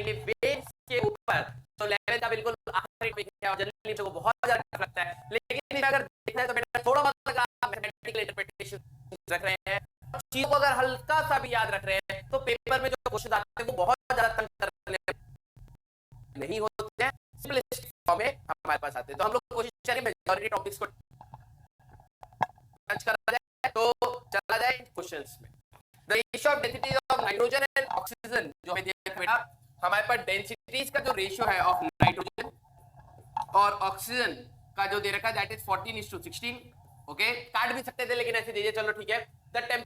करेंगे वेव्स के ऊपर। तो लेवल का बिल्कुल आखिरी टॉपिक है और जनरली को बहुत ज्यादा टफ लगता है, लेकिन अगर देखना है तो बेटा थोड़ा बहुत अगर आप मैथमेटिकल इंटरप्रिटेशन रख रहे हैं, चीजों को अगर हल्का सा भी याद रख रहे हैं, तो पेपर में जो क्वेश्चन आते हैं वो बहुत ज्यादा तंग करने नहीं होते हैं, सिंपलिस्टिक फॉर्म में हमारे पास आते हैं। तो हम लोग कोशिश करेंगे मेजॉरिटी टॉपिक्स को टच करा जाए। तो चला जाए क्वेश्चंस में। The ratio of density of nitrogen and oxygen, जो हमें दिया है बेटा, हमारे पास डेंसिटीज का जो रेशियो है ऑफ नाइट्रोजन और ऑक्सीजन का जो दे रखा है दैट इज 14:16। ओके, काट भी सकते थे लेकिन ऐसे दीजिए, चलो ठीक है। द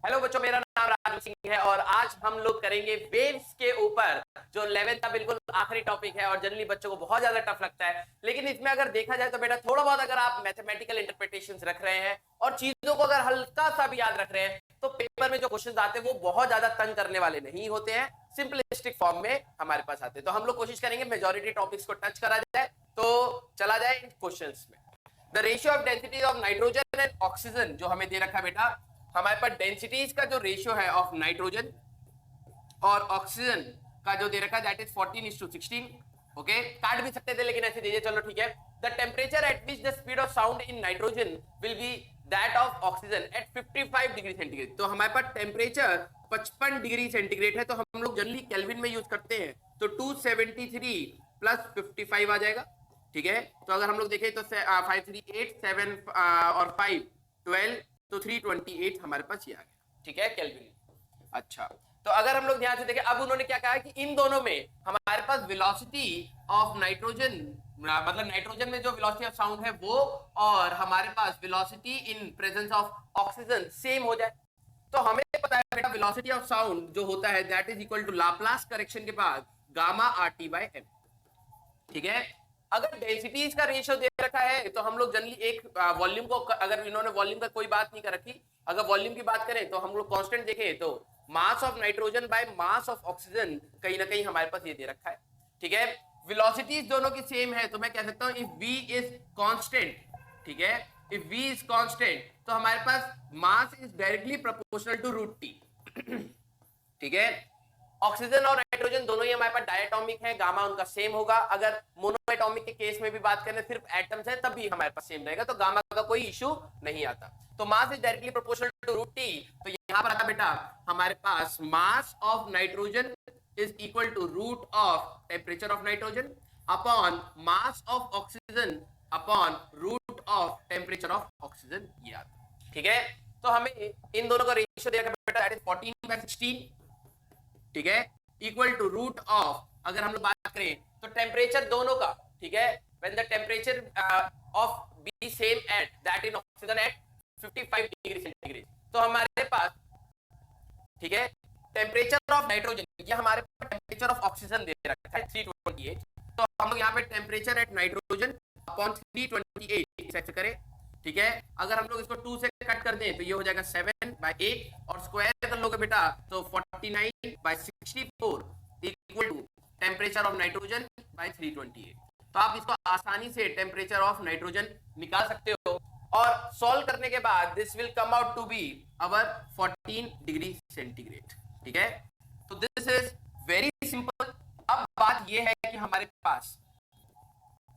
हेलो बच्चों, मेरा नाम राजू सिंह है और आज हम लोग करेंगे वेव्स के ऊपर, जो 11th का बिल्कुल आखिरी टॉपिक है और जनरली बच्चों को बहुत ज्यादा टफ लगता है, लेकिन इसमें अगर देखा जाए तो बेटा थोड़ा बहुत अगर आप मैथमेटिकल इंटरप्रिटेशंस रख रहे हैं और चीजों को अगर हल्का सा भी याद रख रहे हैं, तो पेपर में जो क्वेश्चंस आते हैं वो बहुत ज्यादा तंग करने वाले नहीं होते हैं, सिंपलिस्टिक फॉर्म में हमारे पास आते हैं। तो हम लोग कोशिश करेंगे मेजॉरिटी टॉपिक्स को टच करा जाए। तो चला जाए क्वेश्चंस में। The ratio of density of nitrogen and oxygen, जो हमें दे रखा है बेटा, हमारे पास डेंसिटीज का जो रेशियो है ऑफ नाइट्रोजन और ऑक्सीजन का जो दे रखा है दैट इज 14:16। ओके, काट भी सकते थे लेकिन ऐसे दीजिए, चलो ठीक है। The temperature at which the speed of sound in nitrogen will be that of oxygen at 55 degree centigrade. तो हमारे पास टेम्परेचर 55 डिग्री सेंटीग्रेड है, तो हम लोग जनरली केल्विन में यूज करते हैं, तो 273 प्लस 55 आ जाएगा। ठीक है, तो अगर हम लोग देखें तो 5 3 8 7 और 5 12, तो 328 हमारे पास ये आ गया। ठीक है, केल्विन। अच्छा, तो अगर हम लोग ध्यान से देखें, अब उन्होंने क्या कहा कि इन दोनों में हमारे पास वेलोसिटी ऑफ नाइट्रोजन, मतलब नाइट्रोजन में जो वेलोसिटी ऑफ साउंड है वो, और हमारे पास velocity in presence of oxygen same हो जाए। तो हमें पता है बेटा वेलोसिटी ऑफ साउंड जो होता है that is equal to Laplace correction के बाद गामा RT बाय m। ठीक है, अगर डेंसिटीज का रेशियो दे रखा है तो हम लोग जनरली एक वॉल्यूम को, अगर इन्होंने वॉल्यूम का कोई बात नहीं कर रखी, अगर वॉल्यूम की बात करें तो हम लोग कांस्टेंट देखें तो मास of nitrogen by mass of oxygen कहीं ना कहीं हमारे पास ये दे रखा है। ठीक है, वेलोसिटीज दोनों की सेम है, तो मैं कह सकता हूं इफ v इज कांस्टेंट, ठीक है, इफ v इज कांस्टेंट तो हमारे पास mass is directly proportional to √T। ठीक है, ऑक्सीजन और नाइट्रोजन दोनों ही हमारे पास डायटोमिक है, गामा उनका सेम होगा। अगर मोनोएटॉमिक के केस में भी बात करें, सिर्फ एटम्स है तब भी हमारे पास सेम रहेगा, तो गामा का कोई इशू नहीं आता। तो mass is directly proportional to √T, तो यहां पर आता बेटा हमारे पास mass of nitrogen is equal to root of temperature of nitrogen upon mass of oxygen upon root of temperature of oxygen, ये आता। ठीक है, तो हमें इन दोनों का रेशियो दिया गया बेटा दैट इज 14/16। ठीक है, इक्वल टू रूट ऑफ, अगर हम लोग बात करें तो टेम्परेचर दोनों का, ठीक है, when the temperature of B same at that in oxygen at 55 degree centigrade, तो हमारे पास, ठीक है, टेम्परेचर ऑफ नाइट्रोजन, ये हमारे पास टेम्परेचर ऑफ ऑक्सीजन दे रखा है 328, तो हम लोग यहाँ पे टेम्परेचर एट नाइट्रोजन अपॉन 328 ऐसे करें। ठीक है, अगर हम लोग इसको 2 से कट कर दें तो ये हो जाएगा 7/8 और स्क्वायर कर लोगे बेटा तो 49/64 equal to temperature of nitrogen by 328। तो आप इसको आसानी से टेम्परेचर ऑफ नाइट्रोजन निकाल सकते हो और सॉल्व करने के बाद this will come out to be our 14 degree centigrade. ठीक है, तो दिस इज वेरी सिंपल। अब बात ये है कि हमारे पास,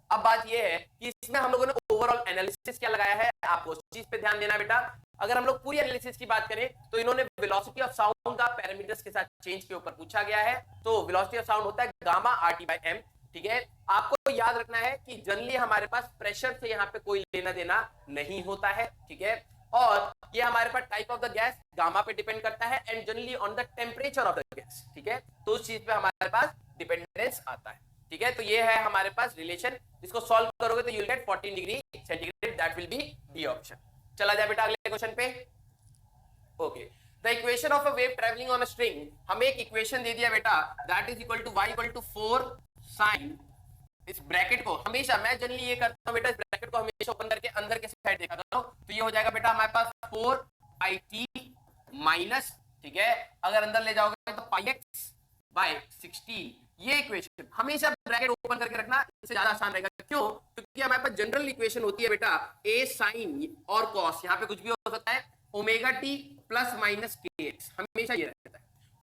अब बात ये है कि इसमें हम लोगों ने ओवरऑल एनालिसिस क्या लगाया है, आपको उस चीज पे ध्यान देना बेटा। अगर हम लोग पूरी एनालिसिस की बात करें तो इन्होंने वेलोसिटी ऑफ साउंड का पैरामीटर्स के साथ चेंज के ऊपर पूछा गया है, तो वेलोसिटी ऑफ साउंड होता है गामा RT बाय m। ठीक है, आपको याद रखना है कि जनरली हमारे पास प्रेशर से यहाँ पे कोई लेना देना नहीं होता है। ठीक है, और ये हमारे पास type of the gas gamma पे डिपेंड करता है and generally on the temperature of the gas. ठीक है, तो उस चीज पे हमारे पास डिपेंडेंस आता है। ठीक है, तो ये है हमारे पास रिलेशन, इसको सॉल्व करोगे तो you will get 14 degree centigrade, that will be D option. चला जाए बेटा अगले क्वेश्चन पे। Okay, the equation of a wave travelling on a string, हमें एक इक्वेशन दे दिया बेटा that is equal to y equal to 4 sin, इस ब्रैकेट को हमेशा, मैं जनरली ये करता हूं बेटा, इस ब्रैकेट को हमेशा ओपन करके अंदर के साइड देखा था, तो ये हो जाएगा बेटा हमारे पास 4πt माइनस, ठीक है, अगर अंदर ले जाओगे तो πx बाय 16। ये इक्वेशन हमेशा ब्रैकेट ओपन करके रखना, इससे ज्यादा आसान रहेगा। क्यों? क्योंकि हमारे पास जनरल इक्वेशन होती है बेटा a sin और cos, यहाँ पे कुछ भी हो सकता है, omega t plus minus kx, हमेशा ये रहता है।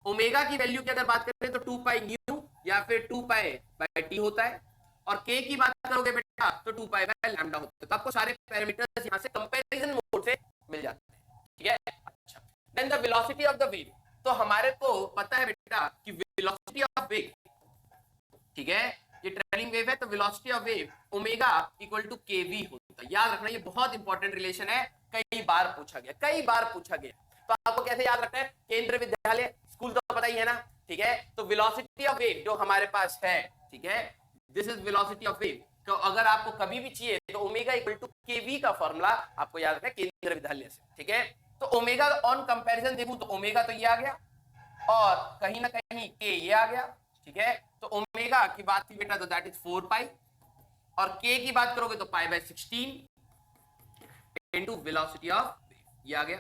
ओमेगा की वैल्यू की अगर बात करें तो 2 पाई न्यू या फिर 2 पाई बाय टी होता है, और के की बात करोगे बेटा तो 2 पाई बाय लैम्डा होता है। तो आपको सारे पैरामीटर्स यहां से कंपैरिजन मोड से मिल जाते हैं, ठीक है। अच्छा, then the velocity of the wave, तो हमारे को पता है बेटा कि वेलोसिटी ऑफ वेव, ठीक है, ये ट्रेवलिंग वेव है तो velocity of wave omega equal to kv होता है। याद रखना, ये बहुत इंपॉर्टेंट रिलेशन है, कई बार पूछा गया। तो आपको कैसे याद रखना है, केंद्रीय विद्यालय स्कूल तो पता ही है ना, ठीक है। तो वेलोसिटी ऑफ वेव जो हमारे पास है, ठीक है, this is velocity of wave. तो अगर आपको कभी भी चाहिए तो ओमेगा इक्वल टू केवी का फॉर्मूला आपको याद रखना है केंद्रीय विद्यालय से, ठीक है। तो ओमेगा ऑन कंपैरिजन देखूं तो ओमेगा तो ये आ गया, और कहीं ना कहीं के ये आ गया, ठीक है। तो ओमेगा की बात थी बेटा तो दैट इज 4 पाई, और के की बात करोगे तो pi by 16 into velocity of wave, ये आ गया।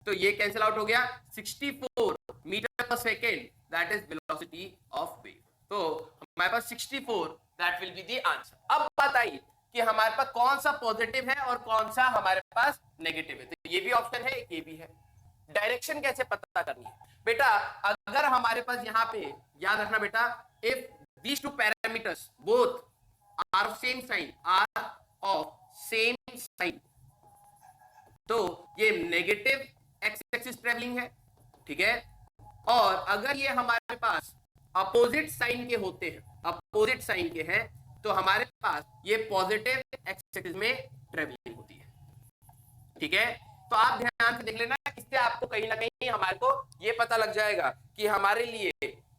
तो ये कैंसिल आउट हो गया, 64 मीटर पर second that is velocity of wave. तो हमारे पास 64 that will be the answer. अब बात आई कि हमारे पास कौन सा पॉजिटिव है और कौन सा हमारे पास नेगेटिव है। तो ये भी ऑप्शन है, ये भी है। डायरेक्शन कैसे पता करनी है बेटा, अगर हमारे पास यहाँ पे याद रखना बेटा, if these two parameters both are of same sign, तो ये नेगेटिव एक्स एक्सिस ट्रेवलिंग है, ठीक है। और अगर ये हमारे पास अपोजिट साइन के होते हैं, अपोजिट साइन के हैं, तो हमारे पास ये पॉजिटिव एक्स एक्सिस में ट्रेवलिंग होती है, ठीक है। तो आप ध्यान से देख लेना, इससे आपको कहीं ना कहीं हमारे को ये पता लग जाएगा कि हमारे लिए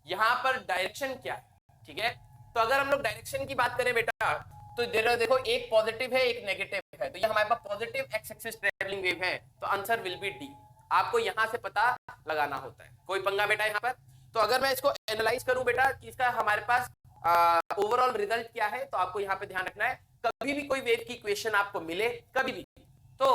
यहाँ पर डायरेक्शन क्या है, ठीक है। तो अगर हम लोग डायरेक्शन की बात करें बेटा, तो देखो एक पॉजिटिव है एक नेगेटिव है, तो ये हमारे पास positive X axis travelling wave है, तो आंसर विल बी डी। आपको यहां से पता लगाना होता है, कोई पंगा बेटा यहाँ पर। तो अगर मैं इसको एनालाइज करूं बेटा कि इसका हमारे पास ओवरऑल रिजल्ट क्या है, तो आपको यहाँ पे ध्यान रखना है, कभी भी कोई वेव की इक्वेशन आपको मिले कभी भी, तो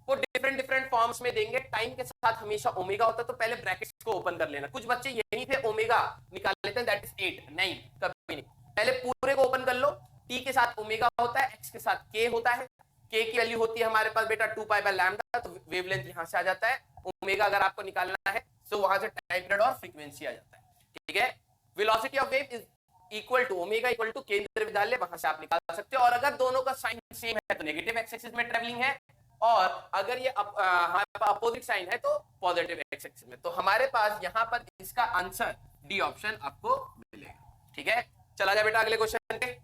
वो डिफरेंट फॉर्म्स में देंगे। टाइम के साथ हमेशा ओमेगा होता है, तो पहले ब्रैकेट्स को ओपन कर लेना। कुछ बच्चे यहीं पे ओमेगा निकाल लेते हैं, दैट इज 8, नहीं कभी नहीं, पहले पूरे को ओपन कर लो। टी के साथ ओमेगा होता है, एक्स के साथ के होता है, के की वैल्यू होती है हमारे पास बेटा 2 पाई बाय लैम्डा, तो वेवलेंथ यहां से आ जाता है। ओमेगा अगर आपको निकालना है तो वहां से टाइम पीरियड और फ्रीक्वेंसी आ जाता है, ठीक है। Velocity of wave is equal to omega equal to Kendriya Vidyalaya, वहां से आप निकाल सकते हो। और अगर दोनों का साइन सेम है तो नेगेटिव एक्स एक्सिस में ट्रैवलिंग है, और अगर ये अपोजिट साइन है तो पॉजिटिव एक्स एक्सिस में। तो हमारे पास यहाँ पर इसका आंसर डी ऑप्शन आपको मिलेगा, ठीक है। चला जाए बेटा अगले क्वेश्चन पे।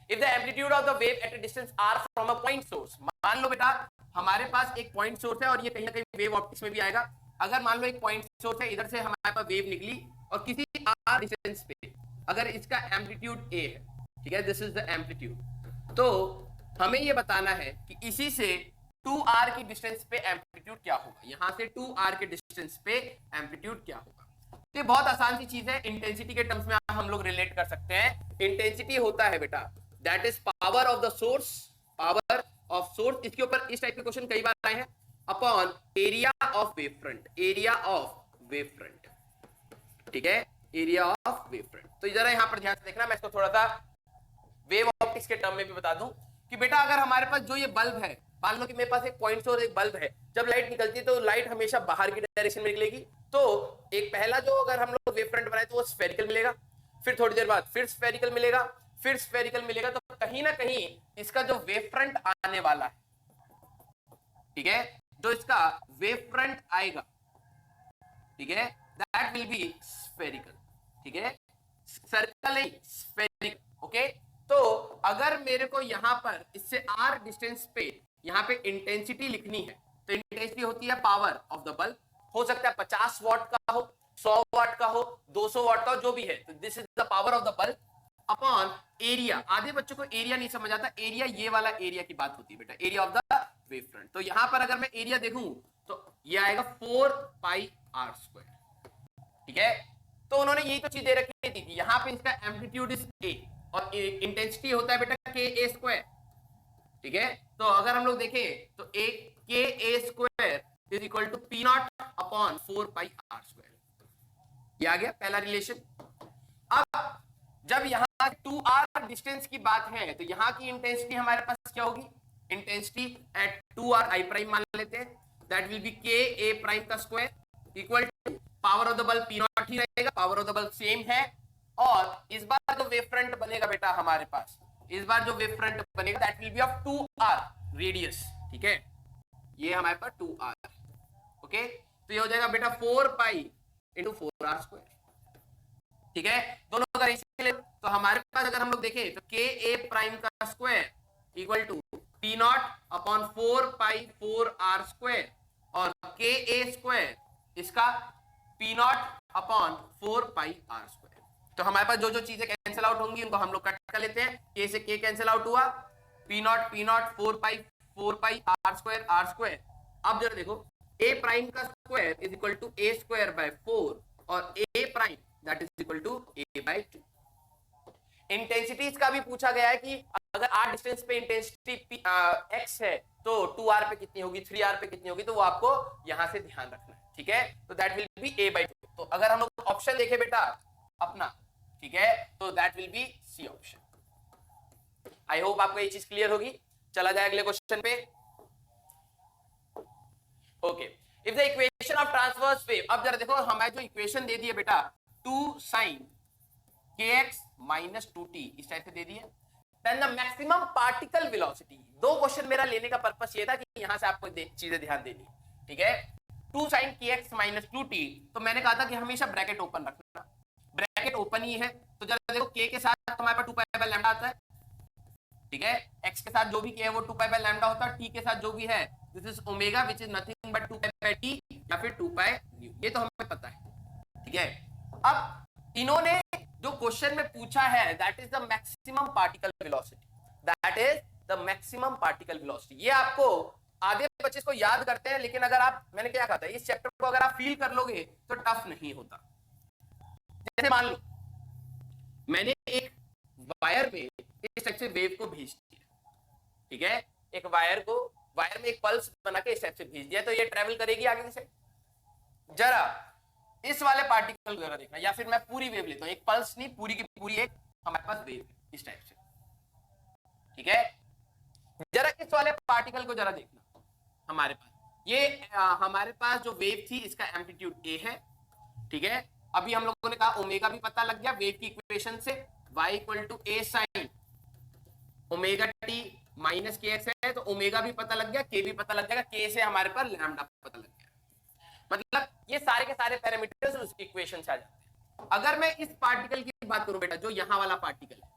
If the amplitude of the wave at a distance r from a point source, मान लो बेटा हमारे पास एक पॉइंट सोर्स है, और ये कहीं ना कहीं वेव ऑप्टिक्स में भी आएगा। अगर मान लो एक पॉइंट सोर्स है, इधर से हमारे पास वेव निकली, और किसी r डिस्टेंस पे अगर इसका एम्पलीट्यूड a है, ठीक है, दिस इज द एम्पलीट्यूड, तो हमें ये बताना है कि इसी से 2r की डिस्टेंस पे एम्पलीट्यूड क्या होगा, यहां से 2r के डिस्टेंस पे एम्पलीट्यूड क्या होगा। ये बहुत आसान सी चीज है, इंटेंसिटी के टर्म्स में हम लोग रिलेट कर सकते हैं। इंटेंसिटी होता है बेटा that is power of the source, power of source, इसके ऊपर इस टाइप के क्वेश्चन कई बार आए हैं, upon area of wave front, area of wave front, ठीक है, एरिया ऑफ वेव फ्रंट। तो जरा यहां पर ध्यान से देखना, मैं इसको थोड़ा सा वेव ऑप्टिक्स के टर्म में भी बता दूं कि बेटा अगर हमारे पास जो ये बल्ब है, मान लो कि मेरे पास एक पॉइंट सोर्स एक बल्ब है, जब लाइट निकलती है तो लाइट हमेशा बाहर की डायरेक्शन में निकलेगी। तो एक पहला जो अगर हम लोग वेव फ्रंट बनाए तो वो स्फेरिकल मिलेगा, फिर थोड़ी देर बाद फिर स्फेरिकल मिलेगा, फिर स्फेरिकल मिलेगा। तो कहीं ना कहीं इसका जो वेव फ्रंट आने वाला है, ठीक है, जो इसका वेव फ्रंट आएगा, ठीक है, दैट विल बी स्फेरिकल, ठीक है, सर्कल नहीं स्फेरिकल, ओके। तो अगर मेरे को यहां पर इससे r डिस्टेंस पे यहां पे इंटेंसिटी लिखनी है, तो इंटेंसिटी होती है पावर ऑफ द बल्ब, हो सकता है 50 वाट का हो, 100 वाट का हो, 200 वाट का हो, जो भी है। तो this is the power of the bulb upon area. आधे बच्चों को एरिया नहीं समझ आता, एरिया ये वाला एरिया की बात होती है बेटा, area of the wave front. तो यहां पर अगर मैं एरिया देखूं तो ये आएगा 4 पाई r स्क्वायर, ठीक है। तो उन्होंने यही तो चीज दे रखी थी कि यहाँ पे इसका एम्पलीट्यूड इज a और इंटेंसिटी होता है बेटा k a स्क्वायर, ठीक है। तो अगर हम लोग देखें तो k a square is equal to p naught upon 4 pi r square, ये आ गया पहला रिलेशन। अब जब यहाँ 2r डिस्टेंस की बात है, तो यहाँ की इंटेंसिटी हमारे पास क्या होगी, intensity at 2r i prime मान लेते हैं, that will be k a prime का square equal to power of the bulb P naught ही रहेगा, power of the bulb same है। और इस बार जो वेव फ्रंट बनेगा बेटा हमारे पास, इस बार जो वेव फ्रंट बनेगा that will B of 2r radius, ठीक है, ये हमारे पास 2r, ओके। तो ये हो जाएगा बेटा 4 पाई इंटू 4r स्क्वायर, ठीक है। दोनों का रेशियो ले, तो हमारे पास अगर हम लोग देखें तो के ए प्राइम का square equal to P naught upon 4 pi 4r square, और के ए स्क्वायर इसका P naught upon 4 pi r square. तो हमारे पास जो जो चीजें कैंसिल आउट होंगी उनको हम लोग कट कर लेते हैं। के से के कैंसिल आउट हुआ, P naught 4 pi r square. अब जरा देखो a प्राइम का square is equal to a square by 4 और a prime that is equal to a by 2। Intensities का भी पूछा गया है कि अगर r डिस्टेंस पे इंटेंसिटी x है तो 2r पे कितनी होगी, 3r पे कितनी होगी, तो वो आपको यहां से ध्यान रखना है, ठीक है। तो that will be a by 2। तो अगर हम लोग ऑप्शन देखें बेटा अपना, ठीक है, तो that will be C option. I hope आपको ये चीज क्लियर होगी। चला जाए अगले क्वेश्चन पे। Okay, if the equation of transverse wave, अब जरा देखो हमें जो इक्वेशन दे दी है बेटा 2 sin kx minus 2t इस टाइप से दे दी है, then the maximum particle velocity. दो क्वेश्चन मेरा लेने का पर्पस ये था कि यहां से आपको चीजें ध्यान देनी, ठीक है। 2 sin kx minus 2t, तो मैंने कहा था कि हमेशा ब्रैकेट ओपन रखना, ब्रैकेट ओपन ही है। तो जरा देखो k के साथ हमारे पास 2 पाई बाय लैम्डा आता है, ठीक है, x के साथ जो भी k है वो 2 पाई बाय लैम्डा होता है, t के साथ जो भी है this is omega which is nothing but 2 pi by t या फिर 2 पाई न्यू, ये तो हमें पता है, ठीक है। अब इन्होंने जो क्वेश्चन में पूछा है that is the maximum particle velocity, that is the maximum particle velocity. ये आपको आधे बच्चे इसको याद करते हैं, लेकिन अगर आप, मैंने क्या कहा था, इस चैप्टर को अगर आप फील कर लोगे तो टफ नहीं होता। जैसे मान लो मैंने एक वायर में इस टाइप से वेव को भेज दिया, ठीक है, एक वायर में एक पल्स बना के इस टाइप से भेज दिया, तो ये ट्रेवल करेगी आगे से। जरा इस वाले पार्टिकल को जरा देखना, या फिर मैं पूरी वेव लेता हूं, एक पल्स नहीं, पूरी की पूरी एक हमारे पास वेव है इस टाइप से, ठीक है। जरा इस वाले पार्टिकल को जरा देखना, हमारे पास ये हमारे पास जो वेव थी इसका एम्पलीट्यूड a है, ठीक है। अभी हम लोगों ने कहा ओमेगा भी पता लग गया वेव की इक्वेशन से, y equal to a sin omega t minus K x है, तो ओमेगा भी पता लग गया, k भी पता लग जाएगा, k से हमारे पास लैम्डा पता लग गया। मतलब ये सारे के सारे पैरामीटर्स उसकी इक्वेशन से आ जाते हैं। अगर मैं इस पार्टिकल की बात करूं बेटा, जो यहां वाला पार्टिकल है,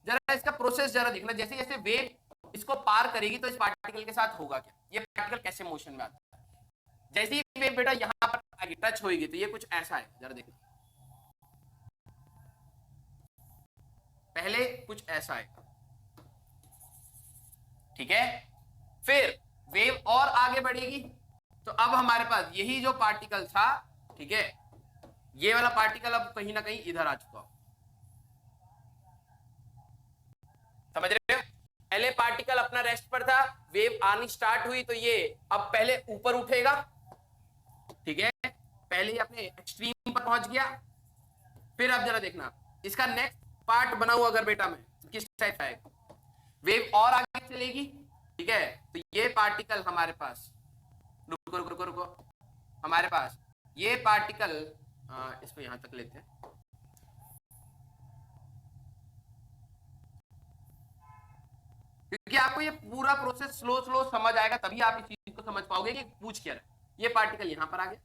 जरा इसका प्रोसेस जरा देखना, जैसे जैसे वेव इसको पार करेगी तो इस पार्टिकल के साथ होगा क्या, ये पार्टिकल कैसे मोशन में आता है। जैसे ही वेव बेटा यहां पर आगे टच होगी तो ये कुछ ऐसा है, जरा देखना, पहले कुछ ऐसा है, ठीक है। फिर वेव और आगे बढ़ेगी, तो अब हमारे पास यही जो पार्टिकल था, ठीक है, ये वाला पार्टिकल अब कहीं ना कहीं इधर आ चुका हो, समझ रहे हो। पहले पार्टिकल अपना रेस्ट पर था, वेव आनी स्टार्ट हुई तो ये अब पहले ऊपर उठेगा, ठीक है, पहले ही अपने एक्सट्रीम पर पहुंच गया। फिर अब जरा देखना इसका नेक्स्ट पार्ट बना हुआ अगर बेटा में किस टाइप आएगा, वेव और आगे चलेगी, ठीक है। तो ये पार्टिकल हमारे पास, रुको रुको रुको रुको, हमारे पास ये पार्टिकल, इसको यहां तक लेते हैं, क्योंकि आपको ये पूरा प्रोसेस स्लो स्लो समझ आएगा, तभी आप इस चीज को समझ पाओगे कि पूछ क्या रहा है। ये पार्टिकल यहां पर आ गया,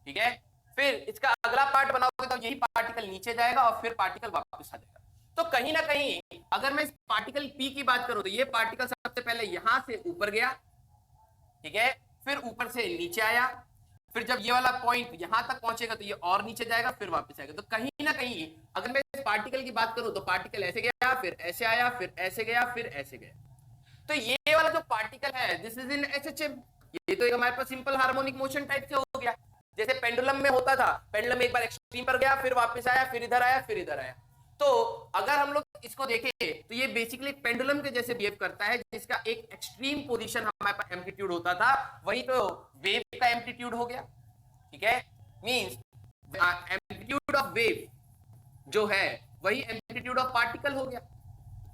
ठीक है। फिर इसका अगला पार्ट बनाओगे तो यही पार्टिकल नीचे जाएगा और फिर पार्टिकल वापस आ जाएगा। तो कहीं ना कहीं अगर मैं इस पार्टिकल P की बात करूं तो ये पार्टिकल सबसे पहले यहां से ऊपर गया, ठीक है, फिर ऊपर से नीचे आया, फिर जब ये वाला पॉइंट यहां तक पहुंचेगा तो ये और नीचे जाएगा, फिर वापस आएगा। तो कहीं ना कहीं अगर मैं इस पार्टिकल की बात करूं तो पार्टिकल ऐसे गया, फिर ऐसे आया, फिर ऐसे गया, फिर ऐसे गया। तो ये वाला जो पार्टिकल है दिस इज इन एचएचएम, ये तो एक हमारे पास सिंपल हार्मोनिक मोशन टाइप से हो गया, जैसे पेंडुलम में होता था, पेंडुलम एक बार एक्सट्रीम पर गया, फिर वापस आया, फिर इधर आया, फिर इधर आया। तो अगर हम लोग इसको देखें तो ये बेसिकली पेंडुलम के जैसे बिहेव करता है, जिसका एक एक्सट्रीम पोजीशन हमारे पास एम्पलीट्यूड होता था, वही तो वेव का एम्पलीट्यूड हो गया, ठीक है। मींस एम्पलीट्यूड ऑफ वेव जो है वही एम्पलीट्यूड ऑफ पार्टिकल हो गया,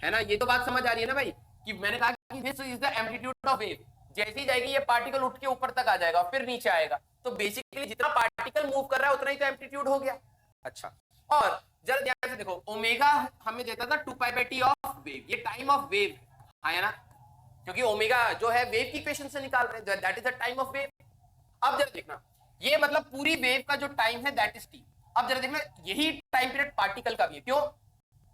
है ना। ये तो बात समझ आ रही है ना भाई, कि मैंने कहा कि this is the amplitude of wave, जैसी जाएगी ये पार्टिकल उठ के ऊपर तक आ जाएगा फिर नीचे आएगा। तो बेसिकली जितना पार्टिकल मूव कर रहा है उतना ही तो एम्पलीट्यूड हो गया। अच्छा, और जरा ध्यान से देखो, ओमेगा हमें देता था 2π/t ऑफ वेव, ये टाइम ऑफ वेव है ना, क्योंकि ओमेगा जो है वेव की इक्वेशन से निकाल रहे हैं, that is the time of wave. अब जरा देखना, ये मतलब पूरी वेव का जो टाइम है दैट इज टी। अब जरा देखना, यही टाइम पीरियड पार्टिकल का भी है। क्यों?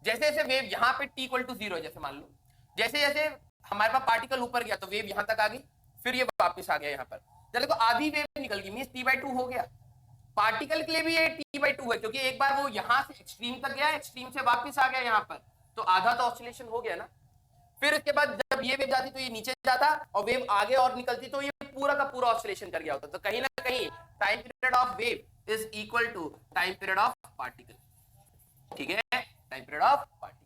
जैसे जैसे वेव यहाँ पे t = 0 जैसे मान लो, जैसे जैसे हमारे पास पार्टिकल ऊपर गया तो वेव यहाँ तक आ गई, फिर ये वापस आ गया यहाँ पर, जरा देखो आधी वेव निकल गई, मींस t/2 हो गया। पार्टिकल के लिए भी ये t/2 है, क्योंकि एक बार वो यहाँ से एक्सट्रीम तक गया, एक्सट्रीम से वापस आ गया यहाँ पर, तो आधा तो ऑसिलेशन हो गया ना। फिर उसके बाद जब ये वेव जाती तो ये नीचे जाता, और वेव आगे और निकलती तो ये पूरा का पूरा ऑसिलेशन कर गया होता। तो कहीं ना कहीं time period of wave is equal to time period of particle. ठीक है, टाइम पीरियड ऑफ पार्टिकल।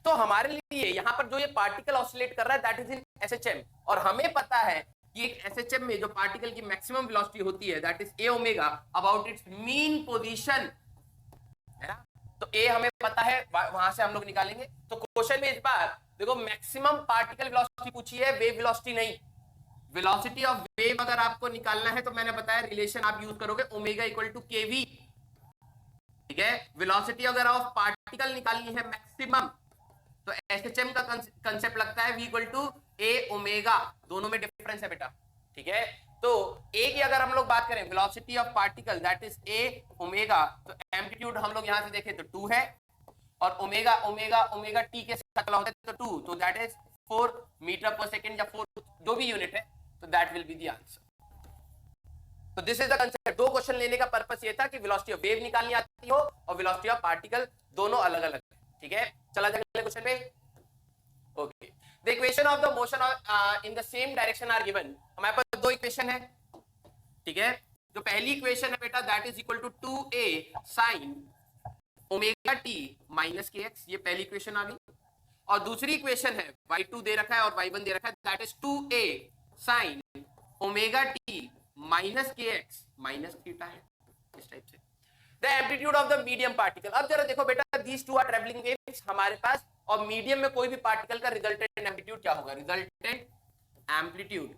तो हमारे लिए यहाँ पर जो ये पार्टिकल ऑसिलेट कर रहा है दैट इज इन SHM, और हमें पता है कि एक SHM में जो पार्टिकल की मैक्सिमम वेलोसिटी होती है that is a omega about it's mean position, है ना। तो a हमें पता है, वहां से हम लोग निकालेंगे। तो क्वेश्चन में इस बार देखो मैक्सिमम पार्टिकल वेलोसिटी पूछी है, वेव वेलोसिटी नहीं। वेलोसिटी ऑफ वेव अगर आपको निकालना है तो मैंने बताया रिलेशन आप यूज करोगे ओमेगा इक्वल टू kv। ठीक है, वेलोसिटी अगर ऑफ पार्टिकल निकालनी है मैक्सिमम तो SHM का कंसेप्ट लगता है v equal to a omega, दोनों में डिफरेंस है बेटा। ठीक है, तो a की अगर हम लोग बात करें velocity of particle that is a omega, तो एम्पलीट्यूड हम लोग यहां से देखें तो 2 है, और ओमेगा ओमेगा ओमेगा t के साथ अगला होता है तो 2, तो दैट इज 4 मीटर पर सेकंड या 4 जो भी यूनिट है, तो that will be the answer. तो दिस इज द कंसेप्ट। दो क्वेश्चन लेने का पर्पस ये था कि वेलोसिटी ऑफ वेव निकालनी आती हो और वेलोसिटी ऑफ पार्टिकल, दोनों अलग अलग है। ठीक है, चला जाए अगले क्वेश्चन पे। Okay, the equation of the motion in the same direction are given. हमारे पास दो इक्वेशन है। ठीक है, जो पहली इक्वेशन है बेटा that is equal to 2a sin omega t minus kx, ये पहली इक्वेशन आ गई। और दूसरी इक्वेशन है y2 दे रखा है और y1 दे रखा है, that is 2a sin omega t minus kx minus theta है, इस टाइप से। The amplitude of the medium particle. अब जरा देखो बेटा, these two are travelling waves हमारे पास, और मीडियम में कोई भी पार्टिकल का रिजल्टेंट एम्पलीट्यूड क्या होगा, रिजल्टेंट एम्पलीट्यूड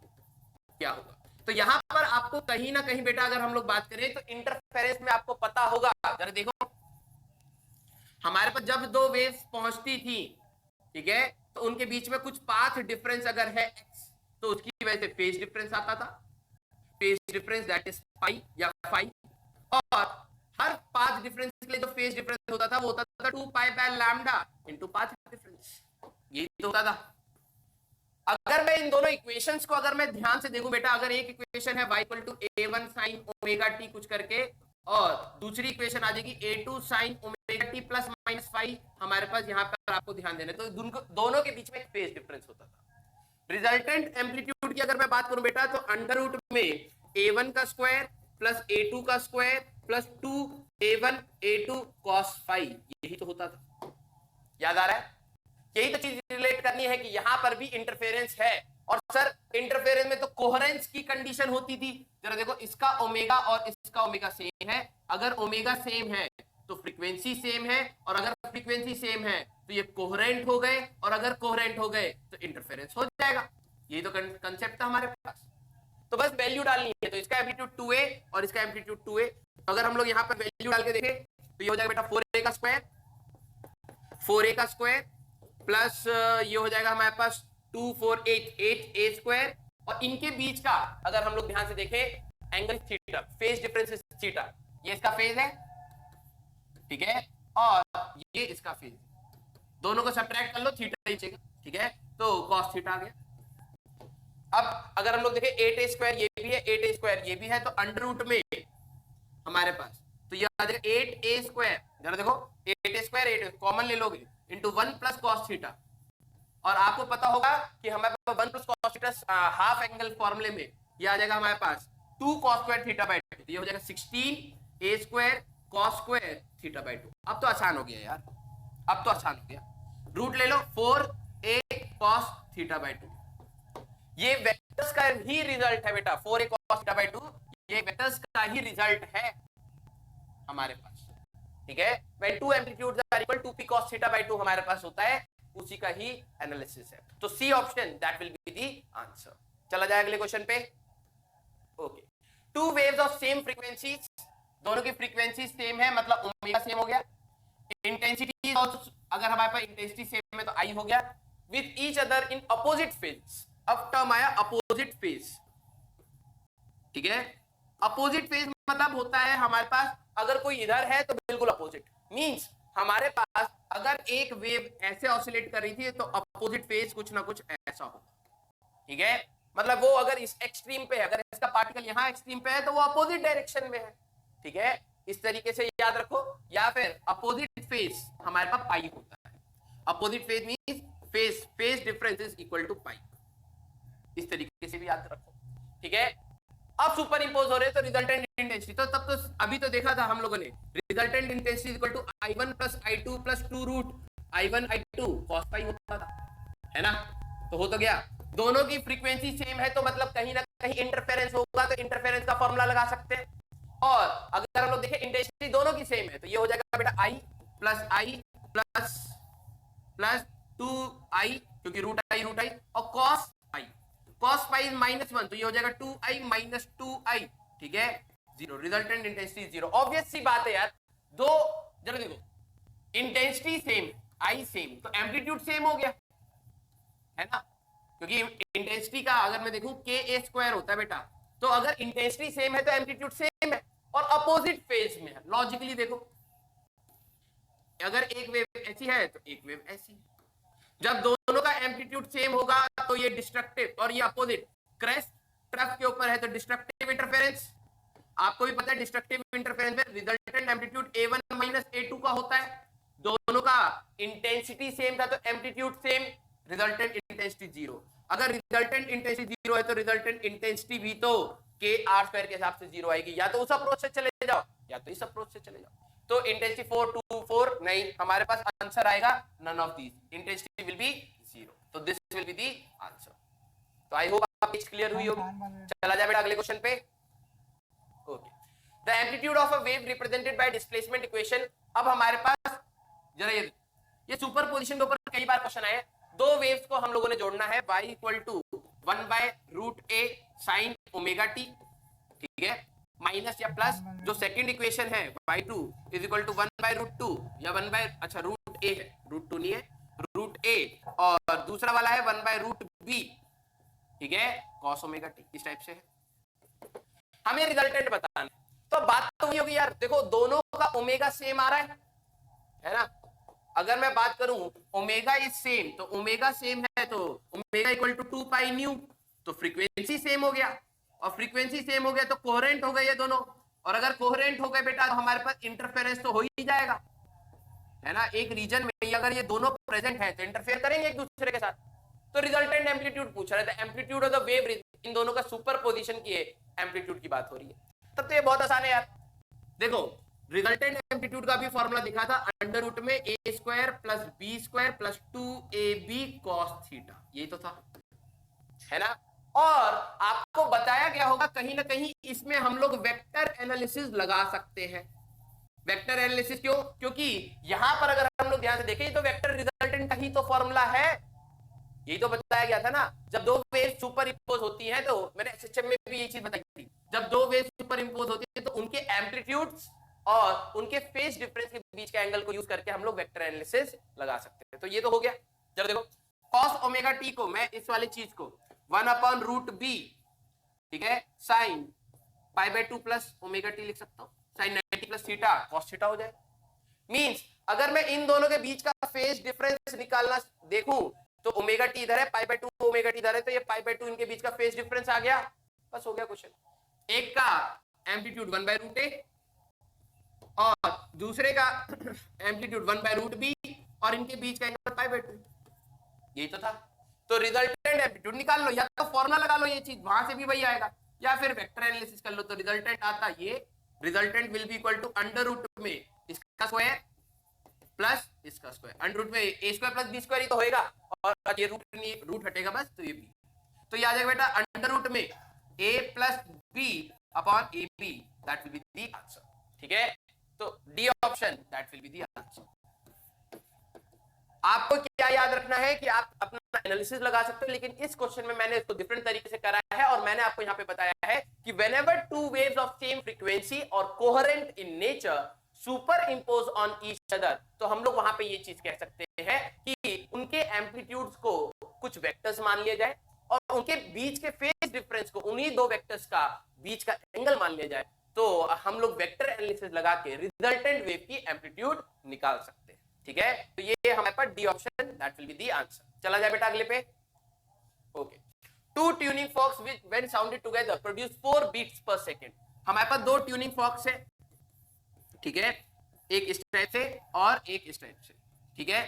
क्या होगा। तो यहां पर आपको कहीं ना कहीं बेटा अगर हम लोग बात करें तो इंटरफेरेंस में आपको पता होगा। जरा देखो, हमारे पास जब दो वेव्स पहुंचती थी, ठीक है, तो उनके बीच में कुछ पाथ डिफरेंस अगर है x, तो उसकी वजह से फेज डिफरेंस आता था, phase difference that is pi या फाई। और हर पाथ डिफरेंस के लिए जो फेज डिफरेंस होता था वो होता था 2π/λ इनटू पाथ डिफरेंस, यही तो होता था। अगर मैं इन दोनों इक्वेशंस को अगर मैं ध्यान से देखूं बेटा, अगर एक इक्वेशन है y equal to a1 sin omega t कुछ करके, और दूसरी इक्वेशन आ जाएगी a2 sin omega t plus minus phi, हमारे पास यहाँ पर आपको ध्यान देना है, तो दोनों के बीच में एक फेज डिफरेंस होता था। रिजल्टेंट एम्पलीट्यूड की अगर मैं बात करूं बेटा, तो अंडर रूट में a1 का स्क्वायर प्लस a2 का square plus 2a1 a2 cos phi, यही तो होता था। याद आ रहा है? यही तो चीज रिलेट करनी है कि यहां पर भी इंटरफेरेंस है। और सर इंटरफेरेंस में तो कोहेरेंस की कंडीशन होती थी। जरा देखो, इसका ओमेगा और इसका ओमेगा सेम है, अगर ओमेगा सेम है तो फ्रीक्वेंसी सेम है, और अगर फ्रीक्वेंसी सेम है तो ये कोहेरेंट हो गए, और अगर कोहेरेंट हो गए तो इंटरफेरेंस हो जाएगा। यही तो कंसेप्ट था हमारे पास। तो बस वैल्यू डालनी है, तो इसका एम्पलीट्यूड 2a और इसका एम्पलीट्यूड 2a। अगर हम लोग यहाँ पर वैल्यू डाल के देखें तो ये हो जाएगा बेटा 4a का स्क्वायर, 4a का स्क्वायर प्लस ये हो जाएगा हमारे पास 2 4 8 8a स्क्वायर, और इनके बीच का अगर हम लोग ध्यान से देखें angle theta, phase difference is theta, ये इसका फेज है, ठीक है, और ये इसका फेज, दोनों को सब्ट्रैक्ट कर लो, थीटा ही चाहिए, ठीक है, तो cos थीटा आ गया। अब अगर हम लोग देखें 8a स्क्वायर ये भी है, 8a स्क्वायर ये भी है, तो अंडर रूट में हमारे पास तो ये आ जाएगा 8a स्क्वायर, जरा देखो 8a स्क्वायर 8 कॉमन ले लोगे इंटू 1 प्लस cos थीटा, और आपको पता होगा कि हमारे पास 1 plus cos theta half angle फॉर्मूले में ये आ जाएगा हमारे पास 2 cos स्क्वायर थीटा बाय 2, ये हो जाएगा 16a square cos square theta by 2। अब तो आसान हो गया यार, अब तो आसान हो गया। रूट ले लो 4a cos थीटा बाय 2, ये वेक्टर्स का ही रिजल्ट है बेटा, 4a cos थीटा बाय 2 ये वेक्टर्स का ही रिजल्ट है हमारे पास, ठीक है। when two amplitudes are equal 2p cos theta by 2 हमारे पास होता है, उसी का ही एनालिसिस है। तो C option that will be the answer, चला जाए अगले क्वेश्चन पे। Okay, two waves of same frequency, दोनों की फ्रीक्वेंसी सेम है, मतलब ओमेगा सेम हो गया। इंटेंसिटी अगर हमारे पास इंटेंसिटी सेम है तो आई हो गया, with each other in opposite phase. अब टर्म आया अपोजिट फेज, ठीक है। अपोजिट फेज मतलब होता है हमारे पास अगर कोई इधर है तो बिल्कुल अपोजिट, मींस हमारे पास अगर एक वेव ऐसे ऑसिलेट कर रही थी तो अपोजिट फेज कुछ ना कुछ ऐसा हो, ठीक है। मतलब वो अगर इस एक्सट्रीम पे है, अगर इसका पार्टिकल यहाँ एक्सट्रीम पे है तो वो अपोजिट डायरेक्शन में है, ठीक है। इस तरीके से याद रखो। या फिर अपोजिट फेज हमारे पास पाई होता है। Opposite phase means phase difference is equal to pi, इस तरीके से भी याद रखो, ठीक है। अब सुपर इंपोज हो रहे तो रिजल्टेंट इंटेंसिटी, तो तब तो अभी तो देखा था हम लोगों ने, resultant intensity equal to I1 plus I2 plus 2 root I1 I2 cos pi होता था, है ना। तो हो तो गया, दोनों की फ्रीक्वेंसी सेम है तो मतलब कहीं ना कहीं इंटरफेरेंस होगा, तो इंटरफेरेंस का फॉर्मूला लगा सकते हैं। और अगर हम लोग देखें इंटेंसिटी दोनों की सेम है तो ये हो जाएगा बेटा I प्लस 2I, क्योंकि रूट आई और cos पाई -1 तो ये हो जाएगा 2I माइनस 2I, ठीक है, 0। Resultant intensity 0। ऑब्वियस सी बात है यार, दो जरा देखो, इंटेंसिटी सेम, I सेम, तो एम्पलीट्यूड सेम हो गया, है ना। क्योंकि इंटेंसिटी का अगर मैं देखूं ka² होता है बेटा, तो अगर इंटेंसिटी सेम है तो एम्पलीट्यूड सेम है और अपोजिट फेज में है। लॉजिकली देखो, अगर एक वेव ऐसी है तो एक वेव ऐसी, जब दोनों का एम्पलीट्यूड सेम होगा तो ये डिस्ट्रक्टिव और ये अपोजिट, क्रेस्ट ट्रफ के ऊपर है तो डिस्ट्रक्टिव इंटरफेरेंस। आपको भी पता है डिस्ट्रक्टिव इंटरफेरेंस में resultant amplitude A1 minus A2 का होता है। दोनों का इंटेंसिटी सेम था तो एम्पलीट्यूड सेम, रिजल्टेंट इंटेंसिटी 0। अगर रिजल्टेंट इंटेंसिटी 0 है तो रिजल्टेंट इंटेंसिटी भी तो kr² के हिसाब से 0 आएगी। या तो उस अप्रोच से चले जाओ या तो इस अप्रोच से चले जाओ। तो इंटेंसिटी 4 2 4 नहीं, हमारे पास आंसर आएगा none of these, intensity will be 0, तो this will be the answer. तो आई होप आप चीज क्लियर हुई होगी। चला जाए बेटा अगले क्वेश्चन पे। Okay, the amplitude of a wave represented by displacement equation. अब हमारे पास जरा ये सुपरपोजिशन के ऊपर कई बार क्वेश्चन आए। दो वेव्स को हम लोगों ने जोड़ना है, y equal to 1/√a sin omega t, ठीक है, माइनस या प्लस जो सेकंड इक्वेशन है y2 इज इक्वल टू 1/√2 या 1/√a है, √2 नहीं है, √a, और दूसरा वाला है 1/√b, ठीक है, cos ओमेगा t। इस टाइप से है, हमें रिजल्टेंट बताना। तो बात तो वही होगी यार, देखो दोनों का ओमेगा सेम आ रहा है ना। अगर मैं बात करूं ओमेगा इज सेम, तो ओमेगा सेम है तो omega equal to 2 pi nu, तो फ्रीक्वेंसी सेम हो गया, और फ्रीक्वेंसी सेम हो गया तो कोहेरेंट हो गए ये दोनों, और अगर कोहेरेंट हो गए बेटा तो हमारे पास इंटरफेरेंस तो हो ही जाएगा, है ना। एक रीजन में अगर ये दोनों प्रेजेंट है तो इंटरफेयर करेंगे एक दूसरे के साथ। तो रिजल्टेंट एम्पलीट्यूड पूछ रहे थे, एम्पलीट्यूड ऑफ द वेव, इन दोनों का सुपरपोजिशन किए एम्पलीट्यूड की बात हो रही है। तब तो ये बहुत आसान है यार। देखो रिजल्टेंट एम्पलीट्यूड का भी फॉर्मूला दिखा था, अंडर रूट में a² plus b² plus 2ab cos theta, यही तो था, है ना। और आपको बताया गया होगा कहीं ना कहीं इसमें हम लोग वेक्टर एनालिसिस लगा सकते हैं। वेक्टर एनालिसिस क्यों? क्योंकि यहां पर अगर हम लोग ध्यान से देखें तो वेक्टर रिजल्टेंट का ही तो फॉर्मूला है, यही तो बताया गया था ना। जब दो वेव सुपर इंपोज होती हैं, तो मैंने एसएचएम में भी यही चीज बताई थी, जब दो वेव सुपर इंपोज होती है तो उनके एम्पलीट्यूड्स और उनके फेज डिफरेंस के बीच के एंगल को यूज करके हम लोग वेक्टर एनालिसिस लगा सकते हैं। तो ये तो हो गया। चलो देखो, cos ओमेगा t को मैं इस वाली चीज को 1/√b, ठीक है, sin π/2 प्लस ओमेगा t लिख सकता हूं, sin 90 plus theta cos theta हो जाए। मींस अगर मैं इन दोनों के बीच का फेज डिफरेंस निकालना देखूं तो ओमेगा टी इधर है, π/2 ओमेगा टी इधर है, तो ये π/2 इनके बीच का फेज डिफरेंस आ गया, बस हो गया क्वेश्चन। एक का एम्पलीट्यूड 1/√a और दूसरे का एम्पलीट्यूड 1/√b और इनके बीच का एंगल π/2, यही तो था। तो रिजल्टेंट एम्पलीट्यूड निकाल लो, या तो फॉर्मूला लगा लो, ये चीज वहां से भी वही आएगा, या फिर वेक्टर एनालिसिस कर लो। तो रिजल्टेंट आता ये, resultant will be equal to under root में इसका स्क्वायर प्लस इसका स्क्वायर, अंडर रूट में a² प्लस b² ही तो होएगा, और ये रूट हटेगा बस, तो ये b, तो ये आ जाएगा बेटा अंडर रूट में a plus b upon ab, that will be the answer, ठीक है। तो D option that will be the answer. आपको क्या याद रखना है कि आप अपना एनालिसिस लगा सकते हो, लेकिन इस क्वेश्चन में मैंने इसको डिफरेंट तरीके से कराया है और मैंने आपको यहां पे बताया है कि whenever two waves of same frequency और coherent in nature superimpose on each other, तो हम लोग वहां पे ये चीज कह सकते हैं कि उनके एम्पलीट्यूड्स को कुछ वेक्टर्स मान लिया जाए और उनके बीच के फेज डिफरेंस को उन्हीं दो वेक्टर्स का बीच का एंगल मान लिया जाए, तो हम लोग वेक्टर एनालिसिस लगा के रिजल्टेंट वेव की एम्पलीट्यूड निकाल सकते हैं। ठीक है, तो ये हमारे पास D option, that will be the answer. चला जाए बेटा अगले पे। Okay, two tuning forks which when sounded together produce 4 beats per second. हमारे पास दो ट्यूनिंग फॉक्स है, ठीक है, एक इस टाइप से और एक इस टाइप से, ठीक है।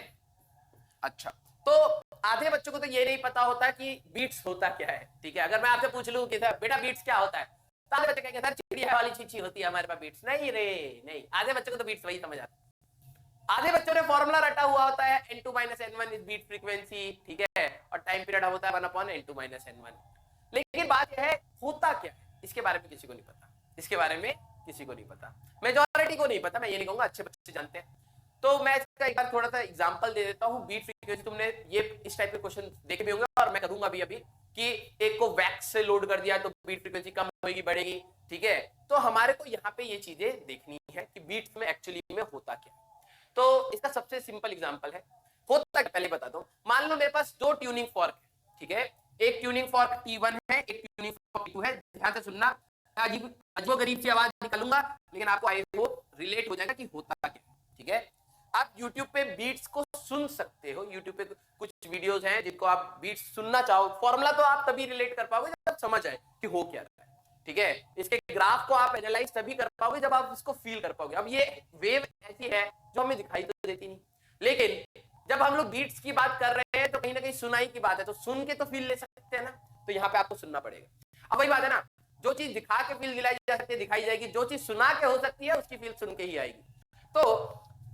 अच्छा, तो आधे बच्चों को तो ये नहीं पता होता कि बीट्स होता क्या है, ठीक है। अगर मैं आपसे पूछ लूं कि सर बेटा बीट्स क्या होता है, तो आधे बच्चे कहेंगे सर चिड़िया वाली चीची होती है हमारे पास बीट्स। नहीं रे नहीं, आधे बच्चों को तो बीट्स वही समझ आता है। आधे बच्चों ने फॉर्मूला रटा हुआ होता है n2 n1 is beat frequency, ठीक है, और टाइम पीरियड होता है 1/n2 n1। लेकिन बात यह है होता क्या है, इसके बारे में किसी को नहीं पता, इसके बारे में किसी को नहीं पता, मेजॉरिटी को नहीं पता, मैं ये नहीं कहूंगा, अच्छे बच्चे जानते हैं। तो मैं इसका एक बार थोड़ा सा एग्जांपल दे देता हूं। बीट फ्रीक्वेंसी तुमने ये इस टाइप के क्वेश्चन देखे भी होंगे और मैं करूंगा भी अभी कि एक को वैक्स से लोड कर दिया तो बीट फ्रीक्वेंसी कम होगी बढ़ेगी, ठीक है। तो हमारे को यहाँ पे ये चीजें देखनी है कि बीट्स में एक्चुअली में होता क्या। तो इसका सबसे सिंपल एग्जांपल है, होता क्या पहले बता दो। मान लो मेरे पास दो ट्यूनिंग फॉर्क है, ठीक है, एक ट्यूनिंग फॉर्क T1 है, एक ट्यूनिंग फॉर्क T2 है। ध्यान से सुनना, अजीबो गरीब सी आवाज निकालूंगा लेकिन आपको आई वो रिलेट हो जाएगा कि होता क्या, ठीक है। आप YouTube पे बीट्स को सुन सकते हो, YouTube पे कुछ वीडियोस हैं जिनको आप बीट्स सुनना चाहो, फॉर्मूला तो आप तभी रिलेट कर पाओगे जब समझ आए कि हो क्या रहा है, ठीक है। इसके ग्राफ को आप एनालाइज तभी कर पाओगे जब आप इसको फील कर पाओगे। अब ये वेव ऐसी है जो हमें दिखाई तो देती नहीं, लेकिन जब हम लोग बीट्स की बात कर रहे हैं तो कहीं ना कहीं सुनाई की बात है, तो सुन के तो फील ले सकते हैं ना, तो यहाँ पे आपको सुनना पड़ेगा। अब वही बात है ना, जो चीज दिखा के फील दिलाई जा सकती है दिखाई जाएगी, जो चीज सुना के हो सकती है उसकी फील सुन के ही आएगी। तो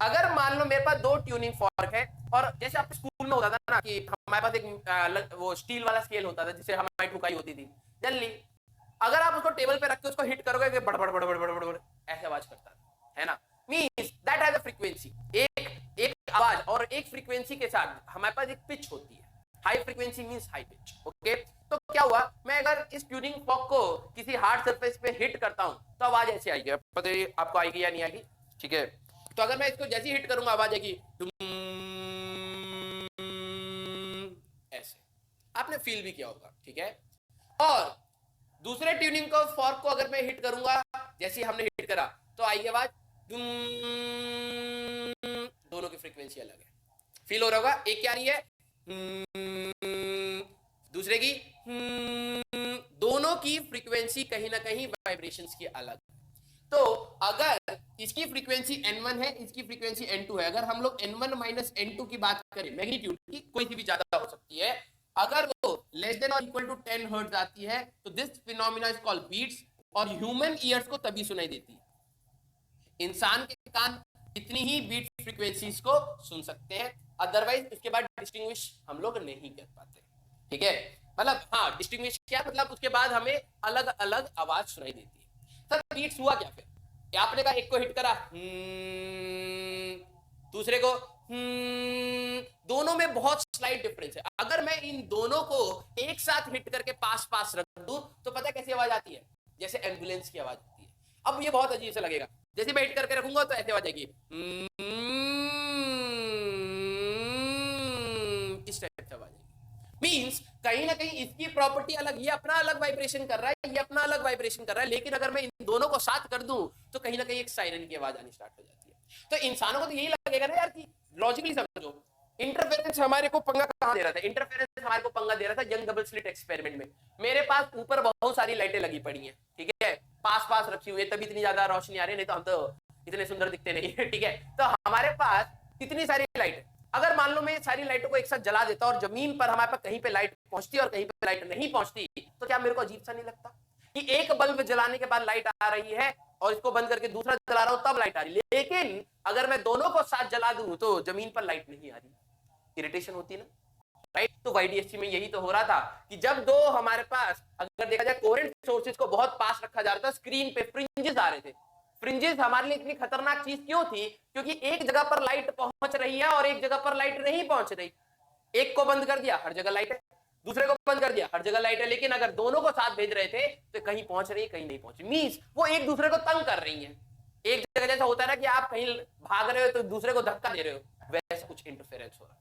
अगर मान लो मेरे पास दो ट्यूनिंग फॉर्क है और जैसे आपके स्कूल में होता था ना कि हमारे पास एक वो स्टील वाला स्केल होता था जिससे हमारी ठुकाई होती थी जनरली, अगर आप उसको टेबल पे रख के उसको हिट करोगे कि बड़ बड़ बड़ बड़ बड़ बड़ ऐसे आवाज करता है ना, means that has a frequency. एक आवाज और एक फ्रीक्वेंसी के साथ हमारे पास एक पिच होती है, high frequency means high pitch, okay. तो क्या हुआ, मैं अगर इस ट्यूनिंग फॉर्क को किसी हार्ड सरफेस पे हिट करता हूं तो आवाज ऐसे आएगी, पता है आपको आएगी या नहीं आएगी, ठीक है। तो अगर मैं इसको जैसे ही हिट करूंगा आवाज आएगी ऐसे, आपने फील भी किया होगा, ठीक है। और दूसरे ट्यूनिंग को फॉर्क को अगर मैं हिट करूंगा जैसे हमने हिट करा तो आएगी आवाज, दोनों की फ्रीक्वेंसी अलग है, फील हो रहा होगा। एक क्या रही है, दूसरे की, दोनों की फ्रीक्वेंसी कहीं ना कहीं वाइब्रेशंस की अलग। तो अगर इसकी फ्रीक्वेंसी n1 है, इसकी फ्रीक्वेंसी n2 है, अगर हम लोग n1 माइनस n2 की बात करें, मैग्नीट्यूड की कोई सी भी ज्यादा हो सकती है, अगर वो लेस देन और इक्वल टू 10 हर्ट्ज आती है तो this phenomena is called beats, और ह्यूमन ईयर्स को तभी सुनाई देती है। इंसान के कान इतनी ही बीट फ्रीक्वेंसीज को सुन सकते हैं, अदरवाइज उसके बाद डिस्टिंग्विश हम लोग नहीं कर पाते, ठीक है। मतलब हाँ, डिस्टिंग्विश क्या मतलब, उसके बाद हमें अलग अलग आवाज सुनाई देती है। सर बीट्स हुआ क्या फिर, आपने कहा एक को हिट करा, दूसरे को, दोनों में बहुत स्लाइट डिफरेंस है। अगर मैं इन दोनों को एक साथ हिट करके पास पास रख दूं तो पता कैसी आवाज आती है, जैसे एम्बुलेंस की आवाज आती है। अब ये बहुत अजीब सा लगेगा, जैसे मैं हिट करके रखूंगा तो ऐसे आवाज आएगी, इस टाइप से आवाज आएगी। मींस कहीं ना कहीं इसकी प्रॉपर्टी अलग, ये अपना अलग वाइब्रेशन कर रहा है, ये अपना अलग वाइब्रेशन कर रहा है, लेकिन अगर मैं इन दोनों को साथ कर दूं तो कहीं ना कहीं एक सायरन की आवाज आनी स्टार्ट हो जाती है। तो इंसानों को तो यही लगेगा ना यार कि लॉजिकली समझो, इंटरफेरेंस हमारे को पंगा कहां दे रहा था, इंटरफेरेंस हमारे को पंगा दे रहा था यंग डबल स्लिट एक्सपेरिमेंट में। मेरे पास ऊपर बहुत सारी लाइटें लगी पड़ी हैं, ठीक है, पास पास रखी हुई है, तभी इतनी ज्यादा रोशनी आ रही है, नहीं तो हम तो इतने सुंदर दिखते नहीं है, ठीक है। तो हमारे पास इतनी सारी लाइट है, अगर मान लो मैं ये सारी लाइटों को एक साथ जला देता और जमीन पर हमारे पास कहीं पे लाइट पहुंचती और कहीं पे लाइट नहीं पहुंचती, तो क्या मेरे को अजीब सा नहीं लगता कि एक बल्ब जलाने के बाद लाइट आ रही है और इसको बंद करके दूसरा जला रहा हूं तब लाइट आ रही है, लेकिन अगर मैं दोनों को साथ जला दूं तो जमीन पर लाइट नहीं आ रही, इरिटेशन होती ना, राइट। तो वाईडीएससी में यही तो हो रहा था कि जब दो हमारे पास, अगर देखा जाए कोहेरेंट सोर्सेज को बहुत पास रखा जा रहा था, स्क्रीन पे फ्रिंजेस आ रहे थे, फ्रिंजेस हमारे लिए इतनी खतरनाक चीज क्यों थी? क्योंकि एक जगह पर लाइट पहुंच रही है और एक जगह पर लाइट नहीं पहुंच रही। एक को बंद कर दिया, हर जगह लाइट है, दूसरे को बंद कर दिया, हर जगह लाइट है, लेकिन अगर दोनों को साथ भेज रहे थे तो कहीं पहुंच रही है, कहीं नहीं पहुंच रही। मींस वो एक दूसरे को तंग कर रही है। एक जगह जैसा होता है ना कि आप कहीं भाग रहे हो तो दूसरे को धक्का दे रहे हो, वैसे कुछ इंटरफेरेंस हो रहा है।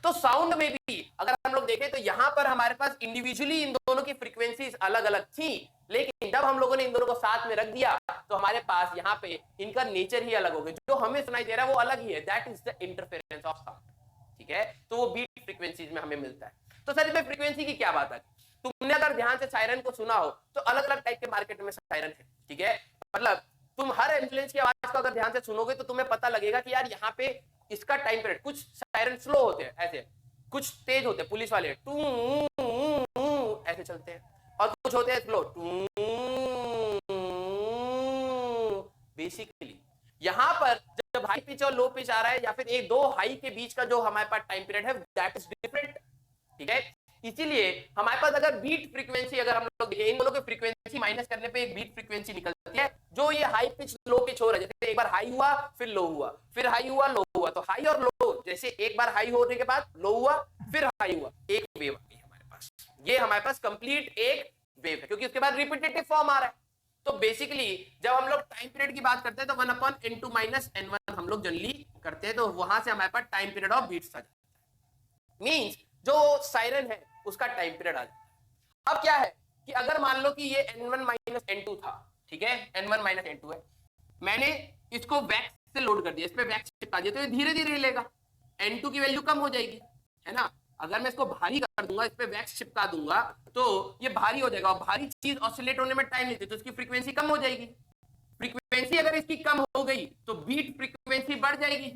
तो साउंड में भी अगर हम लोग देखें तो यहां पर हमारे पास इंडिविजुअली इन दोनों की फ्रीक्वेंसीज अलग अलग थी, लेकिन जब हम लोगों ने इन दोनों को साथ में रख दिया तो हमारे पास यहाँ पे इनका नेचर ही अलग हो गया। जो हमें सुनाई दे रहा है वो अलग ही है, that is the interference of sound. ठीक है, तो वो बीट फ्रीक्वेंसीज में हमें मिलता है। तो सर इसमें फ्रीक्वेंसी की क्या बात है? तुमने अगर ध्यान से सायरन को सुना हो तो अलग अलग टाइप के मार्केट में सायरन है। ठीक है, मतलब तुम हर एम्बुलेंस की आवाज को अगर ध्यान से सुनोगे तो तुम्हें पता लगेगा कि यार यहाँ पे इसका टाइम पीरियड, कुछ सायरन स्लो होते हैं ऐसे, कुछ तेज होते हैं, पुलिस वाले टू ऐसे चलते हैं, और कुछ होते हैं स्लो टू। बेसिकली यहां पर जब हाई पिच और लो पिच आ रहा है या फिर एक दो हाई के बीच का जो हमारे पास टाइम पीरियड है दैट इज डिफरेंट। ठीक है, इसीलिए हमारे पास अगर बीट फ्रीक्वेंसी अगर हम लोग देखें, इन दोनों की फ्रीक्वेंसी माइनस करने पे एक बीट फ्रीक्वेंसी निकलती है। जो ये हाई पिच लो पिच हो रहा है, जैसे एक बार हाई हुआ फिर लो हुआ, फिर हाई हुआ लो हुआ, तो हाई और लो, जैसे एक बार हाई होने के बाद लो हुआ फिर हाई हुआ, एक वेव आ गई हमारे पास। ये हमारे पास कंप्लीट एक वेव है, क्योंकि उसके बाद रिपीटेटिव फॉर्म आ रहा है। तो बेसिकली जब हम लोग टाइम पीरियड की बात करते हैं तो 1/n2 माइनस n1 हम लोग जनरली करते हैं, तो वहां से हमारे पास टाइम पीरियड ऑफ बीट्स आ जाता है। मींस जो सायरन है उसका टाइम पीरियड आ जाता है। अब क्या है कि अगर मान लो कि ये n1 माइनस n2 था, ठीक है, n1 माइनस n2 है, मैंने इसको वैक्स से लोड कर दिया, इस पे वैक्स चिपका दिया, तो ये धीरे धीरे हिलेगा, n2 की वैल्यू कम हो जाएगी, है ना। अगर मैं इसको भारी कर दूंगा, इस पे वैक्स चिपका दूंगा, तो ये भारी हो जाएगा, और भारी चीज ऑसिलेट होने में टाइम लेती है, तो इसकी फ्रीक्वेंसी कम हो जाएगी। फ्रीक्वेंसी अगर इसकी कम हो गई तो बीट फ्रीक्वेंसी बढ़ जाएगी,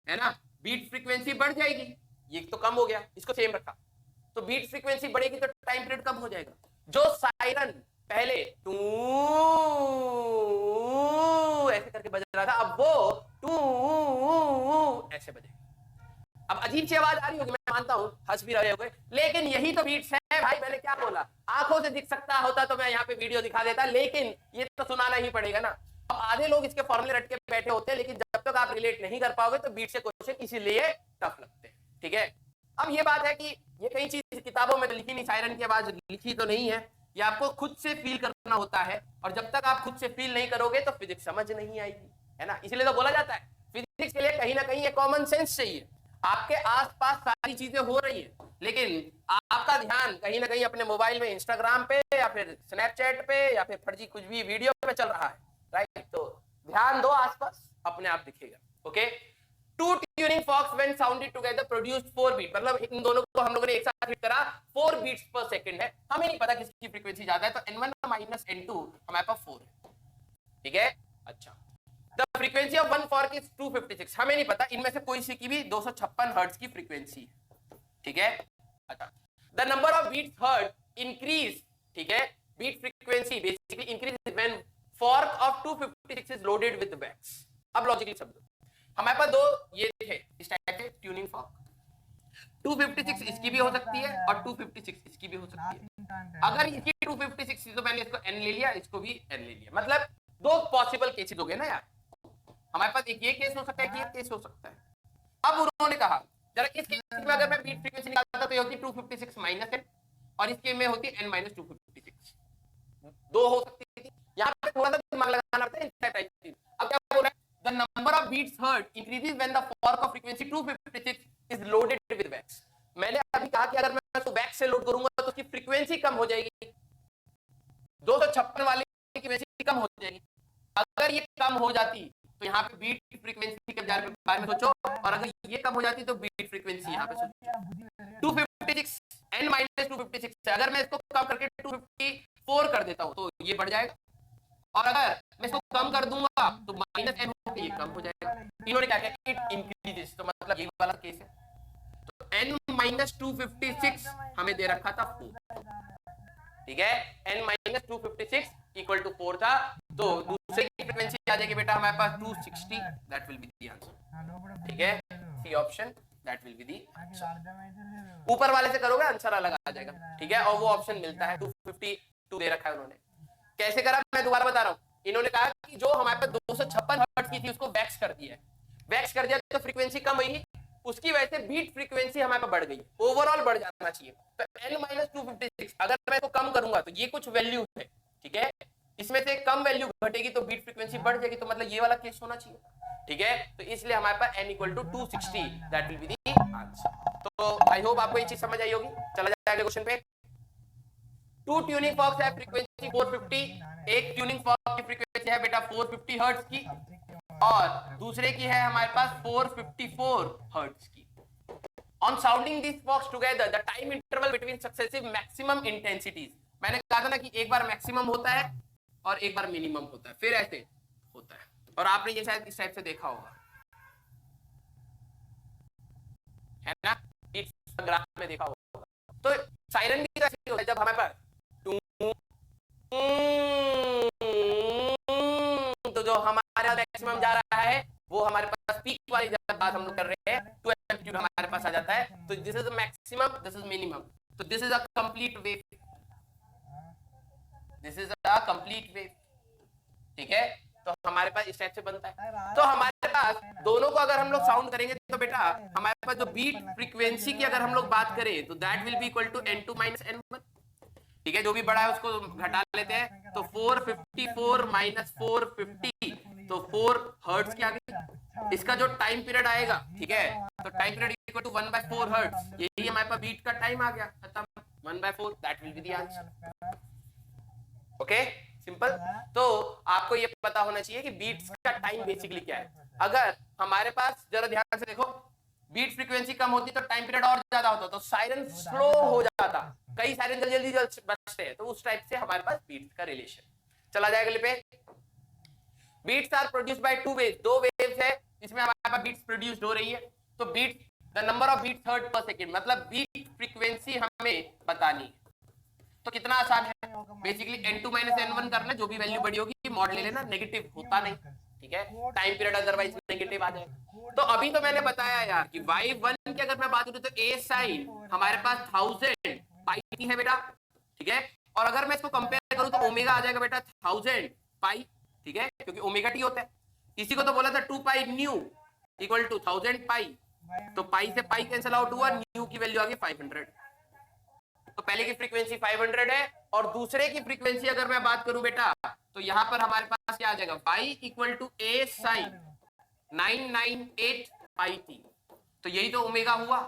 है ना, बीट फ्रीक्वेंसी बढ़ जाएगी। ये तो कम हो गया, इसको सेम रखा, तो बीट फ्रीक्वेंसी बढ़ेगी तो टाइम पीरियड कम हो जाएगा। जो सायरन पहले टू ऐसे करके बज रहा था, अब वो टू ऐसे बजेगा। अब अजीब सी आवाज आ रही होगी, मैं मानता हूं, हंस भी रहे होगे, लेकिन यही तो बीट्स है भाई। मैंने क्या बोला, आंखों से दिख सकता होता तो मैं यहाँ पे वीडियो दिखा देता, लेकिन ये तो सुनाना ही पड़ेगा ना। अब आधे लोग इसके फॉर्मूले रट के बैठे होते हैं, लेकिन जब तक आप रिलेट नहीं कर पाओगे तो बीट से क्वेश्चन इसीलिए टफ लगते हैं। ठीक है, अब ये बात है कि ये कई चीज किताबों में तो लिखी नहीं, सायरन की आवाज लिखी तो नहीं है, ये आपको खुद से फील करना होता है, और जब तक आप खुद से फील नहीं करोगे तो फिजिक्स समझ नहीं आएगी, है ना। इसलिए तो बोला जाता है फिजिक्स के लिए कहीं ना कहीं कॉमन सेंस चाहिए। आपके आसपास सारी चीजें हो रही है, लेकिन आपका ध्यान कहीं ना कहीं अपने मोबाइल में इंस्टाग्राम पे या फिर स्नैपचैट पे या फिर फर्जी कुछ भी वीडियो पे चल रहा है, राइट। तो ध्यान दो आसपास, अपने आप दिखेगा। Okay, two tuning forks when sounded together produced 4 beat, मतलब इन दोनों को हम लोगों ने एक साथ हिट करा, 4 बीट्स पर सेकंड है। हमें नहीं पता किसकी फ्रीक्वेंसी ज्यादा है, तो n1 माइनस n2 हमारे पास 4 है। ठीक है, अच्छा, the frequency of one fork is 256, हमें नहीं पता, इनमें से कोई सी की भी 256 हर्ट्ज की फ्रीक्वेंसी है। ठीक है, अच्छा, the number of beats heard increase, ठीक है, beat frequency basically increase when fork of 256 is loaded with wax. अब लॉजिकली समझो, हमारे पास दो ये थे इस टाइप के ट्यूनिंग फॉर्क, 256 इसकी भी हो सकती है और 256 इसकी भी हो सकती है। अगर इसकी 256 तो मैंने इसको n ले लिया, इसको भी n ले लिया, मतलब दो पॉसिबल केसेस हो गए ना यार। हमारे पास एक ये केस हो सकता है कि ये केस हो सकता है। अब उन्होंने कहा जरा इस केस में अगर मैं बीट फ्रीक्वेंसी निकालता तो ये होती 256 माइनस n, और इसके में होती n माइनस 256, दो हो सकती थी। यहाँ पे थोड़ा सा दिमाग लगाना पड़ता है इस टाइप की। अब क्या बोल रहा है, the number of beats heard increases when the fork of frequency 256 is loaded with wax। मैंने अभी कहा कि अगर मैं उसको वैक्स से लोड करूंगा तो उसकी फ्रीक्वेंसी कम हो जाएगी, 256 वाली फ्रीक्वेंसी कम हो जाएगी। अगर ये कम हो जाती तो यहाँ पे बीट फ्रीक्वेंसी के बारे में सोचो, और अगर ये कम हो जाती तो बीट फ्रीक्वेंसी यहाँ पे सोचो। 256 n माइनस 256 है, अगर मैं इसको कम करके 254 कर देता हूँ तो ये बढ़ जाएगा, और अगर मैं इसको कम कर दूंगा तो माइनस n होकर ये कम हो जाएगा। इन्होंने क्या किया, इट इंक्रीजेस, तो मतलब ये वाला केस है। तो n माइनस 256 हमें दे रखा था 4, ठीक है, n माइनस 256 इक्वल टू 4 था, तो दूसरे की फ्रीक्वेंसी आ जाएगी बेटा हमारे पास 260, that will be the answer. ठीक है, C option that will be the answer. ऊपर वाले से करोगे आंसर अलग आ जाएगा, ठीक है, और वो ऑप्शन मिलता है 252 दे रखा है उन्होंने। कैसे करा मैं दोबारा बता रहा हूँ, इन्होंने कहा कि जो हमारे पास 256 हर्ट्ज की थी उसको वैक्स कर दिया, वैक्स कर दिया तो फ्रीक्वेंसी कम हुई, उसकी वजह से बीट फ्रीक्वेंसी हमारे पास बढ़ गई, ओवरऑल बढ़ जाना चाहिए। तो n-256 अगर मैं इसको कम करूंगा तो ये कुछ वैल्यू है, ठीक है, इसमें से कम वैल्यू घटेगी तो बीट फ्रीक्वेंसी बढ़ जाएगी, तो मतलब ये वाला केस होना चाहिए, ठीक है। तो इसलिए हमारे पास n=260 that will be the answer. तो आई होप आपको ये चीज समझ आई होगी। चला जाए अगले क्वेश्चन पे। टू ट्यूनिंग फॉक्स है फ्रीक्वेंसी 450, एक ट्यूनिंग फॉक्स की फ्रीक्वेंसी है बेटा 450 हर्ट्ज की और दूसरे की है हमारे पास 454 हर्ट्ज की। On sounding this forks together the time interval between successive maximum intensities, मैंने कहा था ना कि एक बार मैक्सिमम होता है और एक बार मिनिमम होता है, फिर ऐसे होता है, और आपने ये शायद इस टाइप से देखा होगा, है ना, इस ग्राफ में देखा होगा। तो सायरन भी ऐसे होता है जब हमारे पास तो जो हमारा मैक्सिमम जा रहा है वो हमारे पास पीक वाली जब बात हम लोग कर रहे हैं तो एम्पलीट्यूड हमारे पास आ जाता है। तो this is maximum, this is minimum, तो this is a complete wave, this is a complete wave, ठीक है। तो हमारे पास इस टाइप से बनता है। तो हमारे पास दोनों को अगर हम लोग साउंड करेंगे तो बेटा हमारे पास जो बीट फ्रीक्वेंसी की अगर हम लोग बात करें तो that will be equal to n2 - n1, ठीक है, जो भी बड़ा है उसको घटा लेते हैं, तो 454 - 450 तो 4 हर्ट्ज के आगे इसका जो टाइम पीरियड आएगा, ठीक है, तो time period equal to 1/4 hertz, यही हमारे पास बीट का टाइम आ गया, खत्म, 1/4 that will be the answer. Okay, simple. तो आपको ये पता होना चाहिए कि बीट्स का टाइम बेसिकली क्या है। अगर हमारे पास जरा ध्यान से देखो, बीट फ्रीक्वेंसी कम होती तो टाइम पीरियड और ज्यादा होता, तो सायरन स्लो हो जाता, कई सायरन जल्दी जल्दी बजते हैं, तो उस टाइप से हमारे पास बीट्स का रिलेशन। चला जाएगा अगले पे। Beats are produced by two waves, दो वेव्स है इसमें हमारे पास बीट्स प्रोड्यूस्ड हो रही है। तो beat the number of beats hertz per second, मतलब बीट फ्रीक्वेंसी हमें बतानी है। तो कितना आसान है, बेसिकली n2 - n1 करना, जो भी वैल्यू बड़ी होगी मॉड ले लेना, नेगेटिव होता नहीं, ठीक है, टाइम पीरियड अदरवाइज नेगेटिव आ जाएगा। तो अभी तो मैंने बताया यार कि y1 की अगर मैं बात करूं तो a साइन हमारे पास 1000 पाई की है बेटा, ठीक है, और अगर मैं इसको कंपेयर करूं तो ओमेगा आ जाएगा बेटा 1000 पाई, ठीक है, क्योंकि ओमेगा टी होता है। इसी को तो बोला था 2 पाई न्यू इक्वल टू 1000 पाई, तो पाई से पाई कैंसिल आउट हुआ, न्यू की वैल्यू आ गई 500। तो पहले की फ्रीक्वेंसी 500 है और दूसरे की फ्रीक्वेंसी अगर मैं बात करूं बेटा तो यहां पर हमारे पास क्या आ जाएगा, y equal to a sine 998 pi थी, तो यही तो ओमेगा हुआ।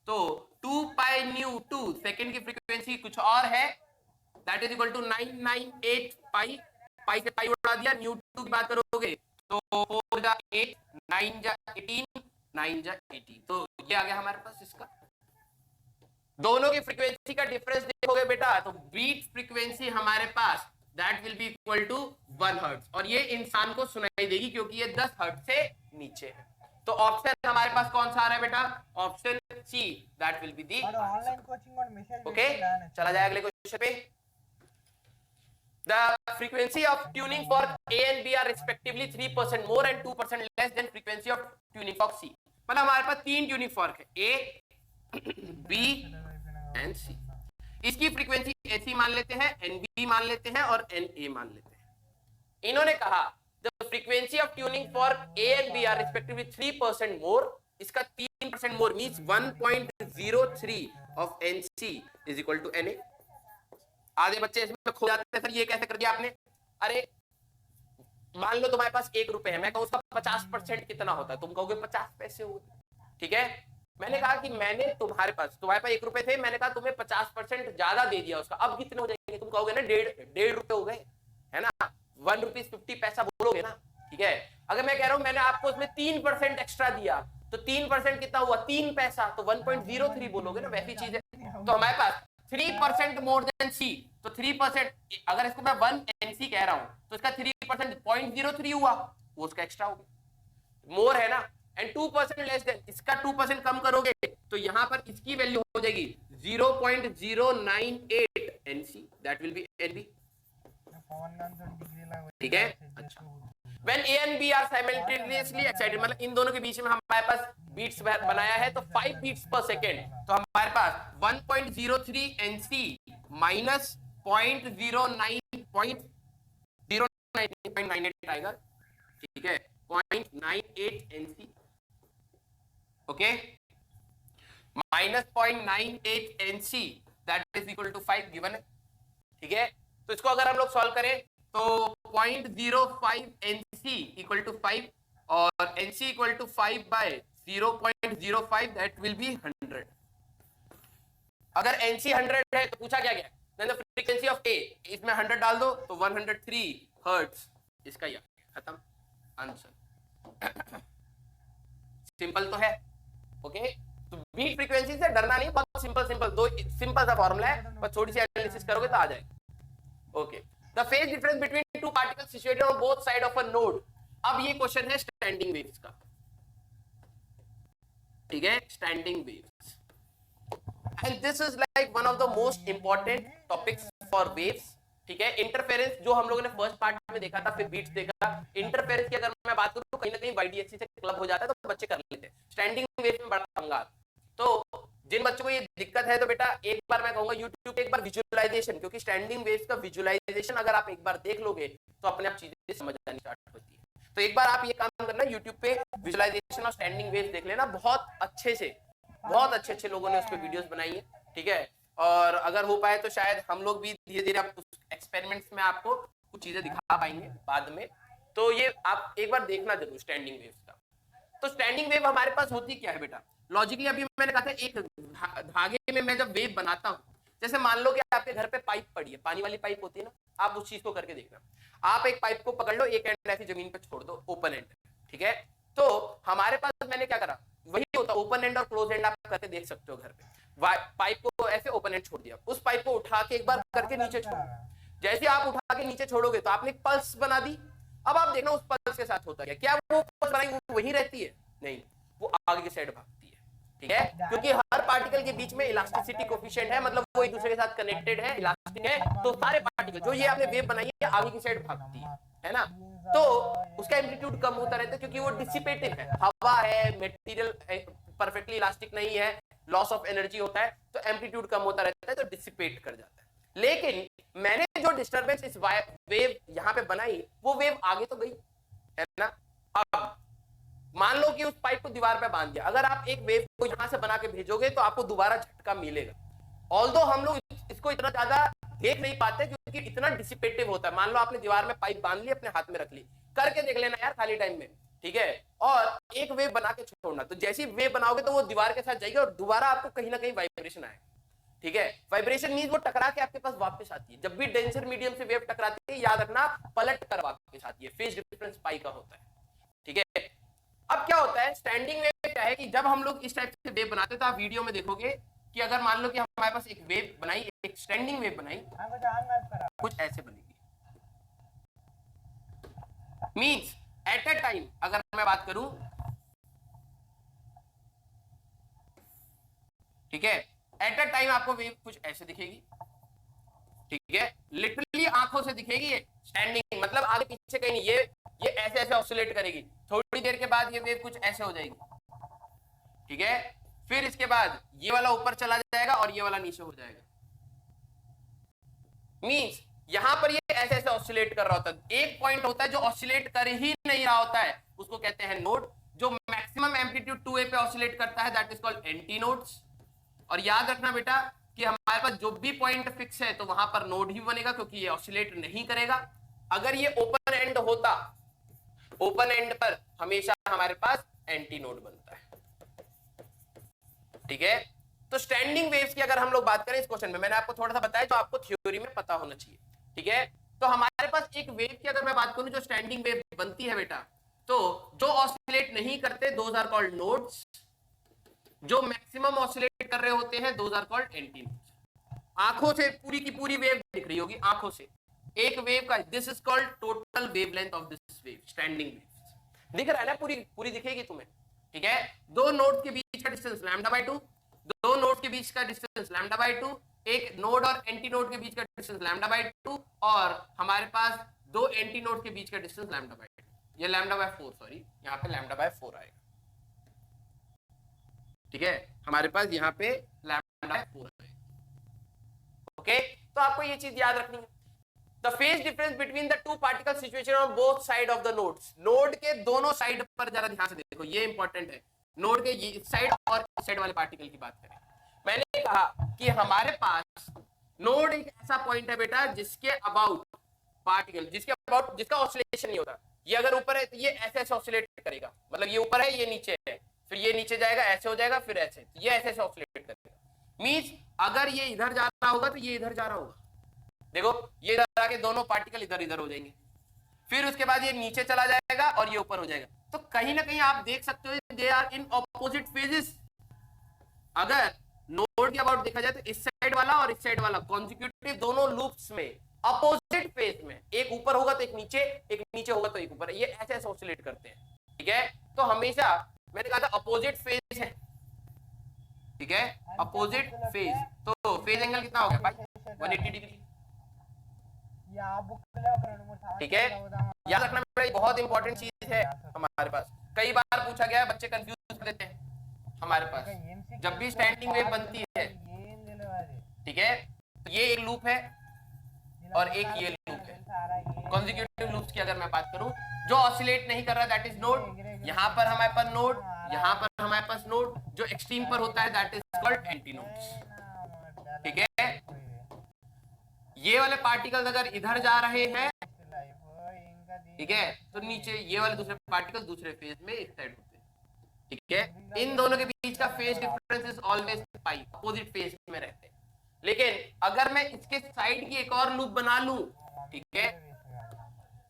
तो 2 पाई न्यू 2 सेकंड की फ्रीक्वेंसी कुछ और है, that is equal to 998 pi, pi से पाई उड़ा दिया, न्यू 2 की बात करोगे तो 4 जा 8 9 जा 18 9 जा 80, तो ये आ गया हमारे पास इसका। दोनों की फ्रीक्वेंसी का डिफरेंस देखोगे बेटा तो बीट फ्रीक्वेंसी हमारे पास that will be equal to 1 hertz, और ये इंसान को सुनाई देगी क्योंकि ये 10 हर्ट्ज से नीचे है। तो ऑप्शन हमारे पास कौन सा आ रहा है बेटा, option see that will be the online coaching और मैसेज। ओके, चला जाए अगले क्वेश्चन पे। The frequency of tuning fork A and B are respectively 3% more and 2% less than frequency of tuning fork C। मतलब हमारे पास तीन ट्यूनिंग फॉर्क है, A, B and C। इसकी फ्रीक्वेंसी ऐसी मान लेते हैं, NB मान लेते हैं और NA मान लेते हैं। इन्होंने कहा the frequency of tuning fork A and B are respectively 3% more, इसका 3% more means 1.03 of NC is equal to NA। आधे बच्चे इसमें खो जाते हैं, सर ये कैसे कर दिया आपने। अरे मान लो तुम्हारे पास 1 रुपए है, मैं कहूँ उसका 50% कितना होता है, तुम कहोगे 50 पैसे हुए, ठीक है। मैंने कहा कि मैंने तुम्हारे पास 1 रुपए थे, मैंने कहा तुम्हें 50% ज्यादा दे दिया उसका, अब कितने हो जाएंगे, तुम कहोगे ना 1.5 रुपए हो गए, है ना, 1 रुपीज 50 पैसा बोलोगे ना, ठीक है। अगर मैं कह रहा हूं मैंने आपको उसमें 3% एक्स्ट्रा दिया तो 3% कितना हुआ, 3 पैसा, तो 1.03 बोलोगे ना, वैसी चीज है। तो हमारे पास 3% मोर देन सी, तो 3%, अगर इसको मैं 1 NC कह रहा हूं तो इसका 3% 0.03 हुआ, वो उसका एक्स्ट्रा हो गया, मोर है ना। एंड 2% लेस देन, इसका 2% कम करोगे तो यहां पर इसकी वैल्यू हो जाएगी 0.098 NC, that will B NB, ठीक है। अच्छा, when A and B are simultaneously excited, मतलब इन दोनों के बीच में हमारे पास बीट्स बनाया है तो 5 बीट्स पर सेकेंड, तो हमारे पास 1.03 NC माइनस 0.09 19.98 आएगा, ठीक है, 0.98 NC, okay, minus 0.98 NC that is equal to 5 given है, ठीक है। तो इसको अगर हम लोग सॉल्व करें तो 0.05 एनसी इक्वल टू 5 और NC equal to 5 by 0.05 that will be 100। अगर एनसी 100 है तो पूछा क्या गया, then the frequency of A, इसमें 100 डाल दो तो 103 हर्ट्ज, इसका ये खत्म आंसर। सिंपल तो है, ओके। तो बीट फ्रीक्वेंसी से डरना नहीं, बहुत सिंपल दो सिंपल सा फॉर्मूला है, पर थोड़ी सी एनालिसिस करोगे तो आ जाएगा, okay. The phase difference between two particles situated on both side of a node. अब ये क्वेश्चन है स्टैंडिंग वेव्स का, ठीक है, standing waves, and this is like one of the most important topics for waves, ठीक है। Interference जो हम लोगों ने फर्स्ट पार्ट में देखा था, फिर बीट्स देखा, इंटरफेरेंस की अगर मैं बात करूं तो कहीं ना कहीं वाईडीएससी से क्लब हो जाता है तो बच्चे कर लेते हैं, स्टैंडिंग वेव में बड़ा पंगा। तो जिन बच्चों को ये दिक्कत है तो बेटा एक बार मैं कहूंगा यूट्यूब पे एक बार विजुअलाइजेशन, क्योंकि स्टैंडिंग वेव्स का विजुअलाइजेशन अगर आप एक बार देख लोगे तो अपने आप चीजें समझ आनी स्टार्ट होती है। तो एक बार आप ये काम करना, यूट्यूब पे विजुअलाइजेशन ऑफ स्टैंडिंग वेव्स देख लेना, बहुत अच्छे लोगों ने उस पर वीडियोस बनाई है, ठीक है। और अगर हो पाए तो शायद हम लोग भी धीरे धीरे एक्सपेरिमेंट्स में आपको कुछ चीजें दिखा पाएंगे बाद में, तो ये आप एक बार देखना जरूर स्टैंडिंग वेव्स का। तो स्टैंडिंग वेव हमारे पास होती क्या है बेटा, लॉजिकली अभी मैंने कहा था एक धागे में मैं जब वेव बनाता हूं, जैसे मान लो कि आपके घर पे पाइप पड़ी है, पानी वाली पाइप होती है ना, आप उस चीज को करके देखना, आप एक पाइप को पकड़ लो, एक एंड ऐसी जमीन पे छोड़ दो, ओपन एंड, ठीक है। तो हमारे पास मैंने क्या करा, वही होता ओपन एंड और क्लोज एंड, आप करके देख सकते हो घर पे। पाइप को ऐसे ओपन एंड छोड़ दिया, उस पाइप को उठा के एक बार करके नीचे छोड़ो, जैसे आप उठा के नीचे छोड़ोगे तो आपने पल्स बना दी। अब आप देखना उस पल्स के साथ होता क्या वो पल्स बनाई वो वही रहती है, नहीं, वो आगे की साइड भागती है, ठीक है, क्योंकि हर पार्टिकल के बीच में इलास्टिसिटी कोफिशिएंट है, मतलब वो एक दूसरे के साथ कनेक्टेड है, इलास्टिक है, तो सारे पार्टिकल जो ये आपने वेव बनाई है आगे की साइड भागती है ना, तो उसका एम्पलीट्यूड कम होता रहता है क्योंकि वो डिसिपेटिव है, हवा है, मटेरियल परफेक्टली इलास्टिक नहीं है, लॉस ऑफ एनर्जी होता है, तो एम्पलीट्यूड कम होता रहता है, तो डिसिपेट कर जाता है। लेकिन मैंने जो डिस्टरबेंस इस वेव यहां पे बनाई, वो वेव आगे तो गई है ना। अब मान लो कि उस पाइप को दीवार पे बांध दिया, अगर आप एक वेव को यहां से बना के भेजोगे तो आपको दोबारा झटका मिलेगा, ऑल्दो हम लोग इसको इतना ज्यादा देख नहीं पाते क्योंकि इतना डिसिपेटिव होता है। मान लो आपने दीवार में पाइप बांध ली, अपने हाथ में रख ली, करके देख लेना यार खाली टाइम में, ठीक है, और एक वेव बना के छोड़ना, तो जैसी वेव बनाओगे तो वो दीवार के साथ जाएगी और दोबारा आपको कहीं ना कहीं वाइब्रेशन आएगा, ठीक है। वाइब्रेशन मींस वो टकरा के आपके पास वापस आती है, जब भी डेंसर मीडियम से वेव टकराती है याद रखना पलट कर वापस आती है, फेज डिफरेंस पाई का होता है, ठीक है। अब क्या होता है स्टैंडिंग वेव, क्या है कि जब हम लोग इस टाइप से वेव बनाते हैं तो आप वीडियो में देखोगे कि अगर मान लो कि हमारे पास एक वेव बनाई, एक स्टैंडिंग वेव बनाई, कुछ ऐसे बनेगी, मींस एट अ टाइम अगर मैं बात करूं, ठीक है, एट अ टाइम आपको वेव कुछ ऐसे दिखेगी, ठीक है, लिटरली आंखों से दिखेगी, ये स्टैंडिंग मतलब आगे पीछे कहीं नहीं, ये ऐसे ऐसे ऑसिलेट करेगी, थोड़ी देर के बाद ये वेव कुछ ऐसे हो जाएगी, ठीक है, फिर इसके बाद ये वाला ऊपर चला जाएगा और ये वाला नीचे हो जाएगा, मींस यहां पर ये ऐसे ऐसे ऑसिलेट कर रहा होता है। एक पॉइंट होता है जो ऑसिलेट कर ही नहीं रहा होता है, उसको कहते हैं नोड, जो मैक्सिमम एम्पलीट्यूड 2a पे ऑसिलेट करता है that is called anti nodes. और याद रखना बेटा कि हमारे पास जो भी पॉइंट फिक्स है तो वहां पर नोड ही बनेगा क्योंकि ये ऑसिलेट नहीं करेगा। अगर ये ओपन एंड होता, ओपन एंड पर हमेशा हमारे पास एंटी नोड बनता है, ठीक है। तो स्टैंडिंग वेव्स की अगर हम लोग बात करें इस क्वेश्चन में, मैंने आपको थोड़ा सा बताया जो आपको थ्योरी में पता होना चाहिए, ठीक है। तो हमारे पास एक वेव की अगर मैं बात करूं जो स्टैंडिंग वेव बनती है बेटा, तो जो ऑसिलेट नहीं करते दोज आर कॉल्ड नोड्स, जो मैक्सिमम ऑसिलेट कर रहे होते हैं those are called anti nodes. आंखों से पूरी की पूरी वेव दिख रही होगी, आंखों से एक वेव का, this is called total wavelength of this wave, standing wave दिख रहा है ना, पूरी पूरी दिखेगी तुम्हें, ठीक है। दो नोड के बीच का डिस्टेंस लैम्डा बाय 2, दो नोड के बीच का डिस्टेंस लैम्डा बाय 2, एक नोड और एंटी नोड के बीच का डिस्टेंस लैम्डा बाय 2, और हमारे पास दो एंटी नोड के बीच का डिस्टेंस लैम्डा बाय 2, ये लैम्डा बाय 4, सॉरी यहाँ पे लैम्डा बाय 4 आएगा, ठीक है, हमारे पास यहाँ पे लैम्डा बाय 4 आएगा, ओके। तो आपको ये चीज याद रखनी है। The phase difference between the two particle situation on both side of the nodes, node के दोनों साइड पर जरा ध्यान से देखो, ये इंपॉर्टेंट है, नोड के इस साइड और इस साइड वाले पार्टिकल की बात करें। मैंने कहा कि हमारे पास नोड एक ऐसा पॉइंट है बेटा जिसके अबाउट पार्टिकल, जिसके अबाउट जिसका ऑसिलेशन नहीं होता, ये अगर ऊपर है तो ये ऐसे ऐसे ऑसिलेट करेगा, मतलब ये ऊपर है ये नीचे है, फिर ये नीचे जाएगा ऐसे हो जाएगा, फिर ऐसे, ये ऐसे ऐसे ऑसिलेट करेगा। मींस अगर ये इधर जा रहा होगा तो ये इधर जा रहा होगा, देखो ये इधर आके दोनों पार्टिकल इधर इधर हो जाएंगे, फिर उसके बाद ये नीचे चला जाएगा और ये ऊपर हो जाएगा। तो कहीं ना कहीं आप देख सकते हो they are in opposite phases. अगर नोड के अबाउट देखा जाए तो इस साइड वाला और इस साइड वाला कॉन्जिक्यूटिव दोनों लूप्स में अपोजिट फेज में, एक ऊपर होगा तो एक नीचे होगा तो एक ऊपर, ये ऐसे ऐसे ऑसिलेट करते हैं, ठीक है। तो हमेशा मैंने कहा था अपोजिट फेज है, ठीक है, अपोजिट फेज, तो फेज एंगल कितना हो गया भाई 180 डिग्री, ठीक है। याद रखना बेटा बहुत इंपॉर्टेंट चीज है हमारे पास, कई बार पूछा गया है, बच्चे कंफ्यूज कर देते हैं हमारे पास जब भी स्टैंडिंग वेव बनती है, ठीक है। तो ये एक लूप है और एक ये लूप है, कॉन्जिक्यूटिव लूप्स की अगर मैं बात करूं, जो ऑसिलेट नहीं कर रहा दैट इज नोड, यहाँ पर हमारे पास नोड, यहाँ पर हमारे पास नोड, जो एक्सट्रीम पर होता है that is called anti nodes, ठीक है। ये वाले पार्टिकल्स अगर इधर जा रहे हैं, ठीक है, तो नीचे ये वाले दूसरे पार्टिकल दूसरे फेज में इस साइड होते हैं, ठीक है। इन दोनों के बीच का phase difference is always pi, opposite phase में रहते हैं। लेकिन अगर मैं इसके साइड की एक और लूप बना लूं, ठीक है,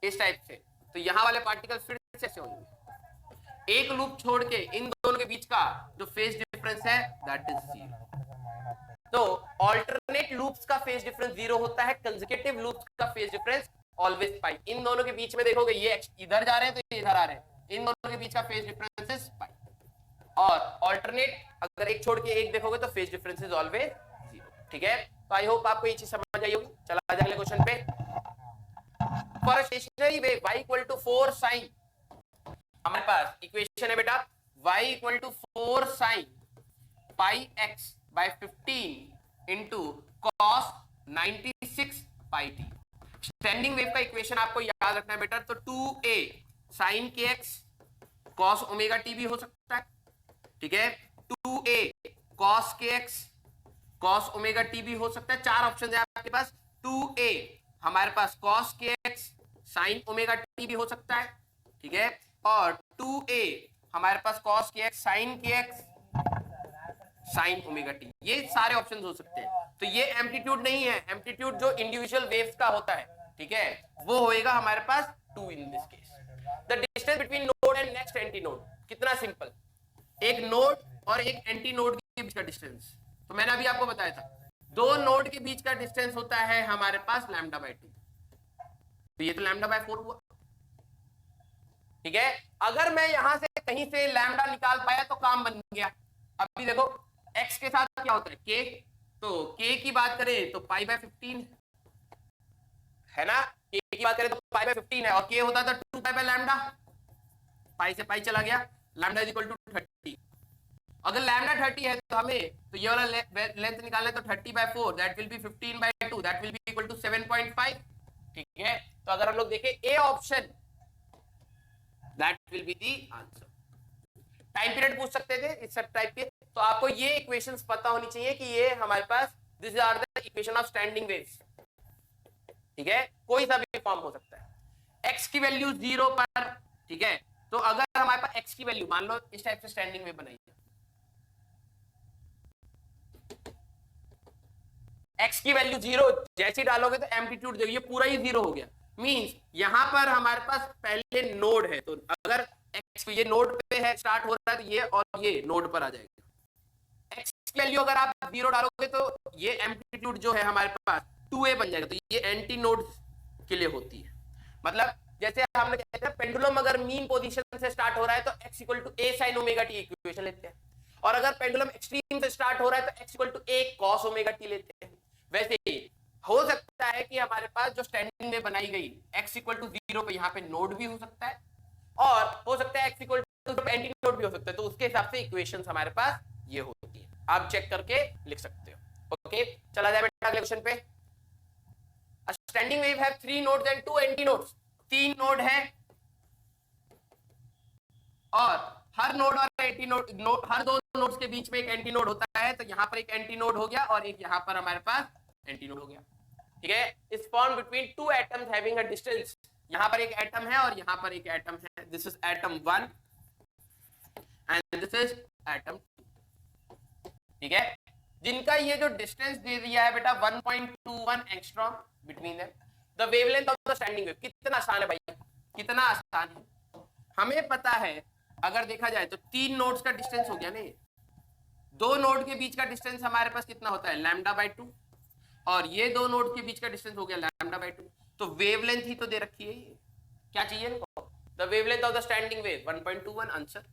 इस टाइप से, तो यहाँ वाले पार्टिकल फिर से ऐसे होंगे। एक लूप छोड़ के इन दोनों के बीच का जो फेज डिफरेंस है दैट इज 0। तो ऑल्टरनेट लूप्स का फेज डिफरेंस 0 होता है, कंसेक्यूटिव लूप्स का फेज डिफरेंस ऑलवेज पाई। इन दोनों के बीच में देखोगे ये इधर जा रहे हैं तो ये इधर आ रहे हैं, इन दोनों के बीच का फेज डिफरेंस इज पाई। और ऑल्टरनेट अगर एक छोड़ के एक देखोगे तो फेज डिफरेंस इज ऑलवेज 0, ठीक है। तो आई होप आपको ये चीज समझ आई होगी। चला जाए अगले क्वेश्चन पे। For a stationary wave y equal to 4 sin, हमारे पास इक्वेशन है बेटा y इक्वल टू 4 sin पाई x by 15 into cos 96 pi t। Standing wave का इक्वेशन आपको याद रखना है बेटा, तो 2a sin kx cos omega t भी हो सकता है, ठीक है, 2a cos kx cos omega t भी हो सकता है। चार ऑप्शन है आपके पास, 2a हमारे पास cos kx sin omega t भी हो सकता है, ठीक है, और 2a हमारे पास cos kx sin kx sine omega T, ये सारे ऑप्शंस हो सकते हैं। तो ये एम्पलीट्यूड नहीं है, एम्पलीट्यूड जो इंडिविजुअल वेव्स का होता है, ठीक है, वो होएगा हमारे पास 2 in this case. The distance between node and next anti node, कितना सिंपल, एक नोड और एक एंटी नोड के बीच का डिस्टेंस, तो मैंने अभी आपको बताया था दो नोड के बीच का डिस्टेंस होता है हमारे पास लैम्डा बाय 2, तो ये तो लैम्डा बाय 4 हुआ, ठीक है। अगर मैं यहां से कहीं से लैम्डा निकाल पाया तो काम बन गया। अभी देखो x के साथ क्या होता है k, तो k की बात करें तो पाई बाय 15 है ना, k की बात करें तो पाई बाय 15 है, और k होता था 2 पाई बाय लैम्डा, पाई से पाई चला गया, लैम्डा इज इक्वल टू 30। अगर लैम्डा 30 है तो हमें तो ये वाला लेंथ निकालना है, तो 30 by 4 that will be 15 by 2 that will be equal to 7.5, ठीक है। तो अगर हम लोग देखें A option that will be the answer. Time period पूछ सकते थे इस सब टाइप के, तो आपको ये इक्वेशंस पता होनी चाहिए कि ये हमारे पास this are the equation of standing waves, ठीक है, कोई सा भी फॉर्म हो सकता है। x की वैल्यू 0 पर, ठीक है, तो अगर हमारे पास x की वैल्यू मान लो इस टाइप से स्टैंडिंग वेव बनाई, x की वैल्यू 0 जैसे डालोगे तो एम्पलीट्यूड देखिए पूरा ही 0 हो गया। मींस यहां पर हमारे पास पहले नोड है, तो अगर x ये नोड पे है स्टार्ट हो रहा है तो ये और ये नोड पर आ जाएगा। x की वैल्यू अगर आप 0 डालोगे तो ये एम्पलीट्यूड जो है हमारे पास 2a बन जाएगा, तो ये एंटी नोड के लिए होती है। मतलब जैसे हमने कहते हैं पेंडुलम अगर मीन पोजीशन से स्टार्ट हो रहा है तो x equal to a sin omega t equation लेते हैं, और अगर पेंडुलम एक्सट्रीम से स्टार्ट हो रहा है तो x equal to a cos omega t लेते हैं। वैसे ही हो सकता है कि हमारे पास जो स्टैंडिंग में बनाई गई x इक्वल टू 0 पे यहाँ पे नोड भी हो सकता है, और हो सकता है x equal to antinode भी हो सकता है, तो उसके हिसाब से इक्वेशंस हमारे पास ये होती है, आप चेक करके लिख सकते हो। ओके, चला जाए बेटा अगले क्वेश्चन पे। Standing wave have 3 nodes and 2 anti nodes, 3 node है और हर नोड और एंटी नोड हर दो नोड्स के बीच में एक एंटी नोड होता है, तो यहाँ पर एक एंटी नोड हो गया और एक यहाँ पर हमारे पास एंटी नोड हो गया, ठीक है। Is form between two atoms having a distance, यहाँ पर एक एटम है और यहाँ पर एक एटम है, this is atom 1 and this is atom 2, ठीक है, जिनका ये जो डिस्टेंस दे दिया है बेटा 1.21 angstrom between them. The wavelength of the standing wave, कितना आसान है भाई, कितना आसान है। हमें पता है अगर देखा जाए तो 3 नोड्स का डिस्टेंस हो गया नहीं, 2 नोड के बीच का डिस्टेंस हमारे पास कितना होता है λ/2 और ये 2 नोड के बीच का डिस्टेंस हो गया λ/2, तो वेवलेंथ ही तो दे रखी है ये, क्या चाहिए इनको, the wavelength of the standing wave 1.21 answer.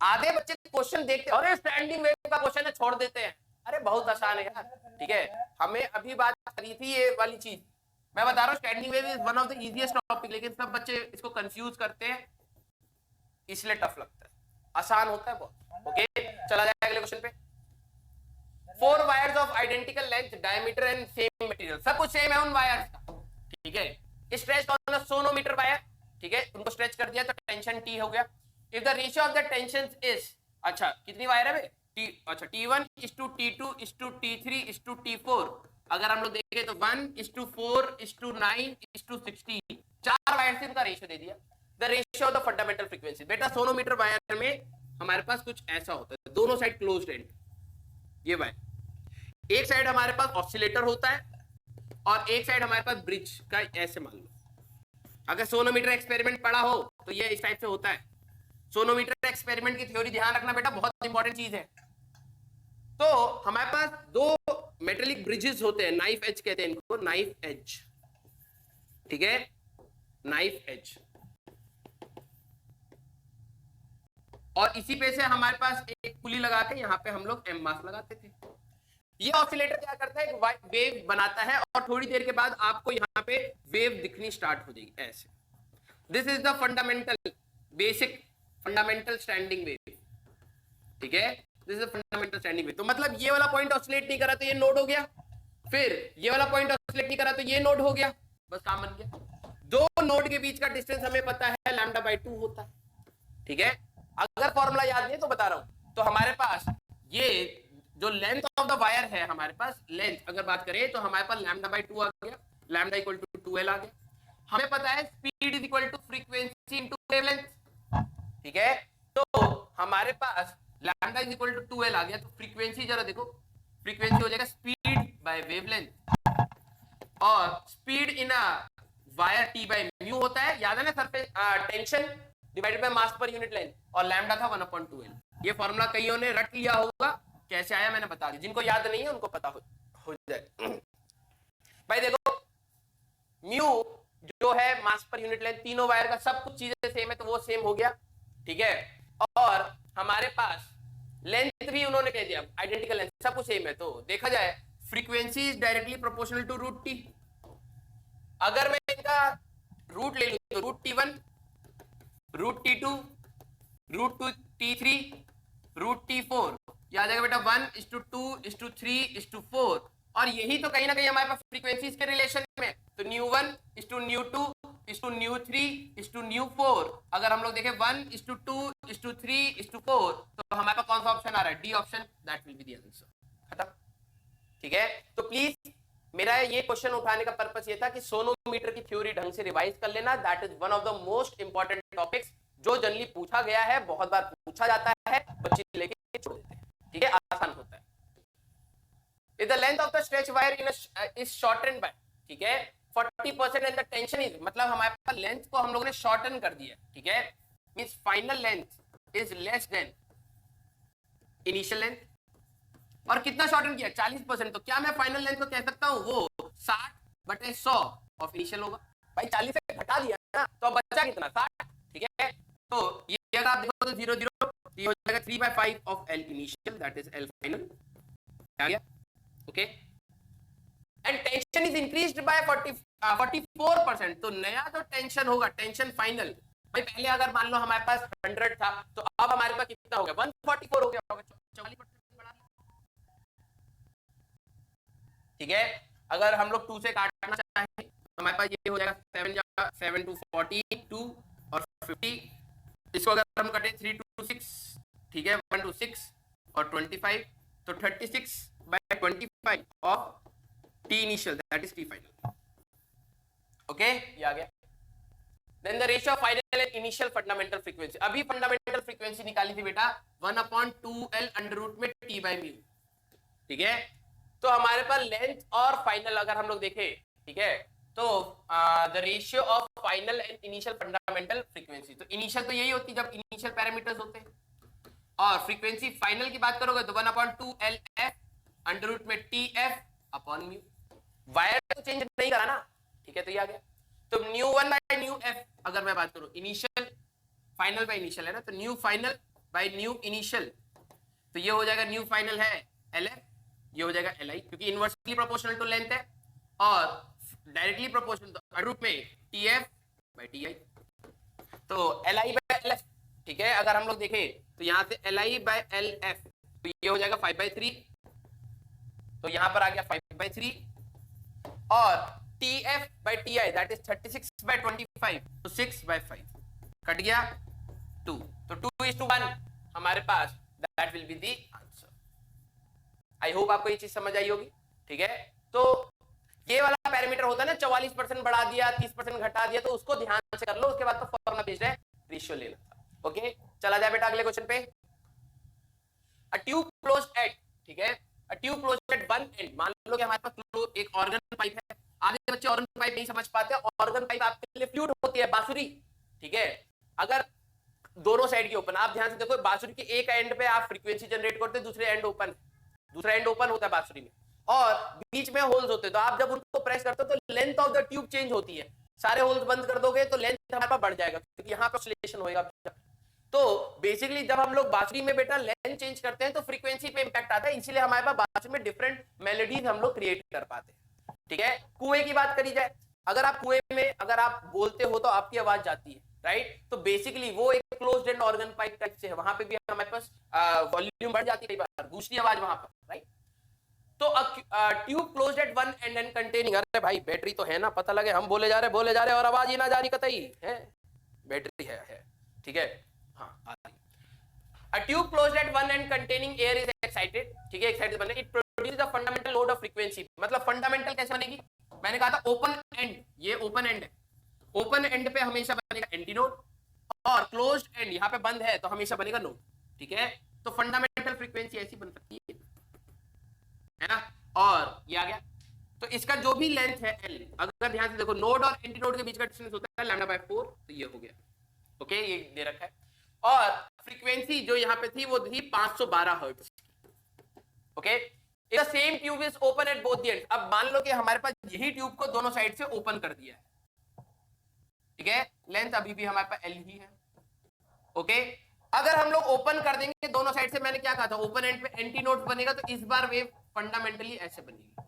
आधे बच्चे क्वेश्चन देखते अरे स्टैंडिंग वेव का क्वेश्चन है छोड़ देते हैं, अरे बहुत आसान है यार, ठीक है। हमें अभी बात करी थी ये वाली चीज, मैं बता रहा हूँ standing wave is one of the easiest topic, लेकिन सब बच्चे इसको कंफ्यूज करते हैं इसलिए टफ लगता है, आसान होता है बहुत। ओके चला जाए अगले क्वेश्चन पे। 4 wires of identical length diameter and same material, सब कुछ सेम है उन वायर्स का, ठीक है। Stretch on a sonometer wire, ठीक है, उनको स्ट्रेच कर दिया तो टेंशन T हो गया। If the ratio of the tensions is, अच्छा कितनी वायर है T, अच्छा T1 T2 T3 T4, अगर हम लोग देखें तो 1:4 9 16, 4 वायर से इनका रेशियो दे दिया। The ratio of the fundamental frequency, बेटा सोनोमीटर वायर में हमारे पास कुछ ऐसा होता है, दोनों साइड क्लोज्ड एंड, ये वायर एक साइड हमारे पास ऑसिलेटर होता है और एक साइड हमारे पास ब्रिज का, ऐसे मान लो अगर सोनोमीटर एक्सपेरिमेंट पढ़ा हो तो ये इस टाइप से होता है। सोनोमीटर एक्सपेरिमेंट की थ्योरी ध्यान रखना बेटा, बहुत इंपॉर्टेंट चीज है। तो हमारे पास 2 मेटेलिक ब्रिजेस होते हैं, नाइफ एज कहते हैं इनको, नाइफ एज, ठीक है, नाइफ एज, और इसी पे से हमारे पास एक पुली लगा के यहाँ पे हम लोग एम मास लगाते थे। ये ऑसिलेटर क्या करता है, वेव बनाता है और थोड़ी देर के बाद आपको यहाँ पे वेव दिखनी स्टार्ट हो जाएगी ऐसे। This is the fundamental basic fundamental standing wave, ठीक है, this is fundamental standing wave. तो मतलब ये वाला पॉइंट ऑसिलेट नहीं करा तो ये नोड हो गया, फिर ये वाला पॉइंट ऑसिलेट नहीं करा तो ये नोड हो गया, बस काम बन गया। 2 नोड के बीच का डिस्टेंस हमें पता है λ/2 होता है, ठीक है। अगर फॉर्मूला याद नहीं तो बता रहा हूं, तो हमारे पास ये जो लेंथ ऑफ द वायर है, हमारे पास लेंथ अगर बात करें तो हमारे पास λ/2 आ गया, λ = 2l आ गया। हमें पता है speed is equal to frequency into wavelength, ठीक है, तो हमारे पास λ इज इक्वल टू 2l आ गया, तो फ्रीक्वेंसी जरा देखो, फ्रीक्वेंसी हो जाएगा स्पीड बाय वेवलेंथ, और speed in a wire T by mu होता है, याद है ना surface tension divided by mass per unit length, और लैम्डा था 1/2l। ये फॉर्मूला कईयों ने रट लिया होगा, कैसे आया मैंने बता दिया, जिनको याद नहीं है उनको पता हो जाए। भाई देखो म्यू जो है मास पर यूनिट लेंथ, तीनों वायर का सब कुछ चीजें सेम है तो वो सेम हो गया, ठीक है। और हमारे पास लेंथ भी उन्होंने कह दिया आइडेंटिकल लेंथ, सब कुछ सेम है, तो देखा जाए frequency is directly proportional to √T। अगर मैं इनका रूट ले लूं तो √T1 √T2 √T3 √T4, याद आएगा बेटा 1:2:3:4, और यही तो कहीं ना कहीं हमारे पास फ्रीक्वेंसीज के रिलेशन में, तो ν1:ν2:ν3:ν4, अगर हम लोग देखें 1:2:3:4, तो हमारे पास कौन सा ऑप्शन आ रहा है, D option, that will be the answer, खत्म, ठीक है। तो प्लीज मेरा ये क्वेश्चन उठाने का पर्पस ये था कि सोनोमीटर की थ्योरी ढंग से रिवाइज कर लेना, that is one of the most important topics जो जनरली पूछा गया है, बहुत बार पूछा जाता है, बच्चे लेके छोड़ देते हैं, ठीक है, आसान होता है। If the length of the stretch wire is shortened by, ठीक है, 40% एंड द टेंशन इज, मतलब हमारे पास लेंथ को हम लोगों ने शॉर्टन कर दिया, ठीक है, means final length is less than initial length, और कितना शॉर्टन किया 40%, तो क्या मैं फाइनल लेंथ को कह सकता हूं वो 60/100 ऑफ इनिशियल होगा, भाई 40 से घटा दिया ना, तो अब बचा कितना 60, ठीक है। तो ये अगर आप देखो तो 0 0, ये हो जाएगा 3/5 of L initial, that is L final, आ गया, okay. And tension is increased by 44%, तो नया जो टेंशन होगा, टेंशन फाइनल, भाई पहले अगर मान लो हमारे पास 100 था, तो अब हमारे पास कितना हो गया 144 हो गया होगा, 44% बढ़ा, ठीक है। अगर हम लोग 2 से काटना चाहें तो हमारे पास ये हो जाएगा 7 या 7 टू 42 और 50। इसको अगर हम कटें 3 टू 6, ठीक है, 1 टू 6 और 25, तो 36/25 of T initial that is T final. Okay, ये आ गया। Then the ratio of final and initial fundamental frequency. अभी फंडामेंटल फ्रीक्वेंसी निकाली थी बेटा 1/2L अंडर रूट में टी बाई म्यू, ठीक है। तो हमारे पास लेंथ और फाइनल अगर हम लोग देखें, ठीक है, तो the ratio of final and initial fundamental frequency, तो इनिशियल तो यही होती है जब इनिशियल पैरामीटर्स होते हैं, और फ्रीक्वेंसी फाइनल की बात करोगे तो 1/2L f अंडर रूट में T F upon mu. Wire तो चेंज नहीं करा ना, ठीक है, तो ये आ गया। तो न्यू 1 बाय न्यू एफ अगर मैं बात करूं, इनिशियल फाइनल बाय इनिशियल है ना, तो new final by new initial, तो ये हो जाएगा न्यू फाइनल है एल एफ, ये हो जाएगा एल आई, क्योंकि इनवर्सली प्रोपोर्शनल टू लेंथ है, और डायरेक्टली प्रोपोर्शनल अंडर रूट में T F by T I, तो L I by L F, ठीक है। अगर हम लोग देखें तो यहां से L I by L F, तो ये हो जाएगा 5/3, तो यहां पर आ गया 5/3, और T F by T I that is 36/25, तो 6/5 कट गया 2, तो 2:1 हमारे पास, that will be the answer. I hope आपको ये चीज समझ आई होगी, ठीक है। तो ये वाला पैरामीटर होता है ना, 44% बढ़ा दिया, 30% घटा दिया, तो उसको ध्यान से कर लो, उसके बाद तो फॉर्मूला भेज रहे रेशियो लेना था। ओके, चला जाए बेटा अगले क्वेश्चन पे। अ ट्यूब क्लोज्ड एट, ठीक है, a tube closed eight one and, मान लो कि हमारे पास एक ऑर्गन पाइप है। आधे बच्चे ऑर्गन पाइप नहीं समझ पाते, ऑर्गन पाइप आपके लिए फ्लूइड होती है, बांसुरी, ठीक है। अगर दोनों साइड की ओपन, आप ध्यान से देखो, बांसुरी के एक एंड पे आप फ्रीक्वेंसी जनरेट करते हैं, दूसरे एंड ओपन, दूसरा एंड ओपन होता है बांसुरी में, और बीच में होल्स होते हैं, तो आप जब उनको प्रेस करते हो तो length of the tube change होती है। सारे होल्स बंद कर दोगे तो लेंथ हमारे पास बढ़ जाएगा, क्योंकि यहाँ पे ऑसिलेशन होएगा। तो बेसिकली जब हम लोग बांसुरी में बेटा लेंथ चेंज करते हैं तो फ्रीक्वेंसी पे इंपैक्ट आता है, इसीलिए हमारे पास बांसुरी में डिफरेंट मेलोडीज हम लोग क्रिएट कर पाते हैं, ठीक है। कुएं की बात करी जाए, अगर आप कुएं में अगर आप बोलते हो तो आपकी आवाज जाती है, राइट, तो बेसिकली वो एक closed end organ pipe type से है, वहां पे भी हमारे पास वॉल्यूम बढ़ जाती है, कई बार दूसरी आवाज वहां पर, राइट। तो tube closed eight one and and containing, अरे भाई बैटरी तो है ना, पता लगे हम बोले जा रहे और आवाज ही ना जा रही कतई है, बैटरी है, ठीक है। हाँ, a tube closed at one end containing air is excited, ठीक है, एक्साइटेड बने, it produces a fundamental load of frequency, मतलब फंडामेंटल कैसे बनेगी, मैंने कहा था ओपन एंड, ये ओपन एंड है, ओपन एंड पे हमेशा बनेगा एंटी नोड, और क्लोज्ड एंड यहाँ पे बंद है तो हमेशा बनेगा नोड, ठीक है। तो फंडामेंटल फ्रीक्वेंसी ऐसी बन सकती है ना, और ये आ गया। तो इसका जो भी लेंथ है L, अगर ध्यान से देखो नोड और एंटी नोड के बीच का डिस्टेंस होता है λ/4, तो ये हो गया, ओके, ये दे रखा है। और फ्रीक्वेंसी जो यहाँ पे थी वो थी 512 hertz, okay. The same tube is open at both the end, अब मान लो कि हमारे पास यही ट्यूब को दोनों साइड से ओपन कर दिया है, ठीक है, लेंथ अभी भी हमारे पास L ही है, ओके। अगर हम लोग ओपन कर देंगे दोनों साइड से, मैंने क्या कहा था, ओपन एंड पे एंटी नोड बनेगा, तो इस बार वेव फंडामेंटली ऐसे बनेगी,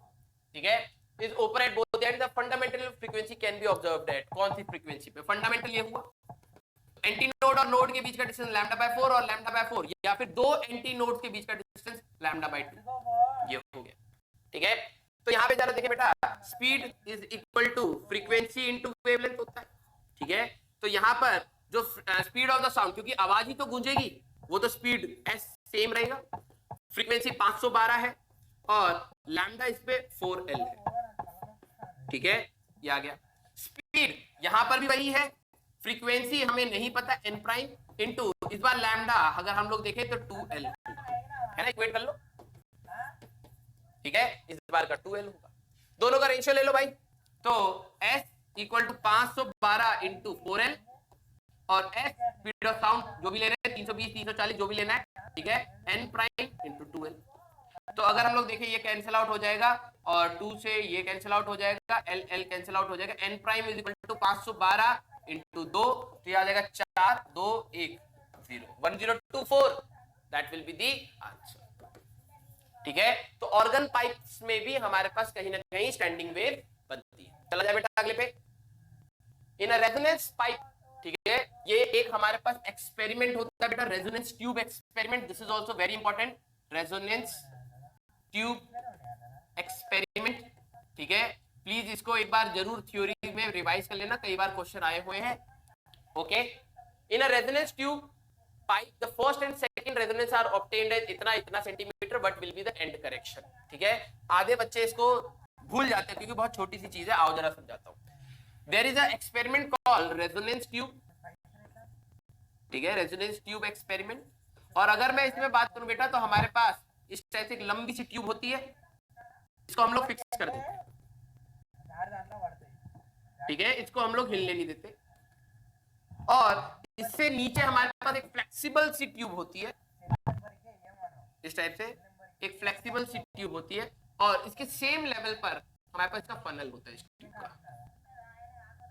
ठीक है। Is open at both the end, the fundamental frequency can be observed eight, कौन सी फ्रीक्वेंसी पे, फंडामेंटल ये हुआ, एंटी नोड और नोड के बीच का डिस्टेंस λ/4 और λ/4, या फिर दो एंटी नोड्स के बीच का डिस्टेंस λ/2, ये हो गया, ठीक है। तो यहाँ पे जरा देखिए बेटा, speed is equal to frequency into wavelength होता है, ठीक है। तो यहाँ पर जो स्पीड ऑफ द साउंड, क्योंकि आवाज ही तो गूंजेगी, वो तो स्पीड एस सेम रहेगा, फ्रीक्वेंसी 512 है, और लैम्डा इस पे 4L है, ठीक है, ये आ गया। स्पीड यहाँ पर भी वही है, फ्रीक्वेंसी हमें नहीं पता n प्राइम इनटू इस बार लैम्डा, अगर हम लोग देखें तो 2L है ना, इक्वेट कर लो, ठीक है, इस बार का 2L होगा, दोनों का रेशियो ले लो भाई, तो S equal to 512 into 4L, और S स्पीड ऑफ साउंड जो भी ले रहे हैं 320 340 जो भी लेना है, ठीक है, n प्राइम इंटू 2L। तो अगर हम लोग देखें ये कैंसिल आउट हो जाएगा, और 2 से ये कैंसिल आउट हो जाएगा, L कैंसिल आउट हो जाएगा, n prime is equal to 512 into 2, तो ये आ जाएगा 4 2 1 0 1024, that will be the answer, ठीक है। तो ऑर्गन पाइप्स में भी हमारे पास कहीं ना कहीं स्टैंडिंग वेव बनती है। चला जाए बेटा अगले पे, इन अ रेजोनेंस पाइप, ठीक है, ये एक हमारे पास एक्सपेरिमेंट होता है बेटा, resonance tube experiment, this is also very important, resonance tube experiment, ठीक है, प्लीज इसको एक बार जरूर थ्योरी में रिवाइज कर लेना, कई बार क्वेश्चन आए हुए हैं। Okay, in a resonance tube pipe the first and second resonance are obtained at इतना इतना centimetre but will be the end correction. ठीक है, आधे बच्चे इसको भूल जाते हैं क्योंकि बहुत छोटी सी चीज है, आओ जरा समझाता हूं। There is a experiment called resonance tube. ठीक है, रेजोनेंस ट्यूब एक्सपेरिमेंट। और अगर मैं इसमें बात करूं बेटा, तो हमारे पास इस तरह से एक लंबी सी ट्यूब होती है, इसको हम लोग फिक्स कर देते हैं। ठीक है, इसको हम लोग हिलने नहीं देते। और इससे नीचे हमारे पास एक फ्लेक्सिबल सी ट्यूब होती है, इस टाइप से एक फ्लेक्सिबल सी ट्यूब होती है, और इसके सेम लेवल पर हमारे पास इसका फनल होता है इस ट्यूब का।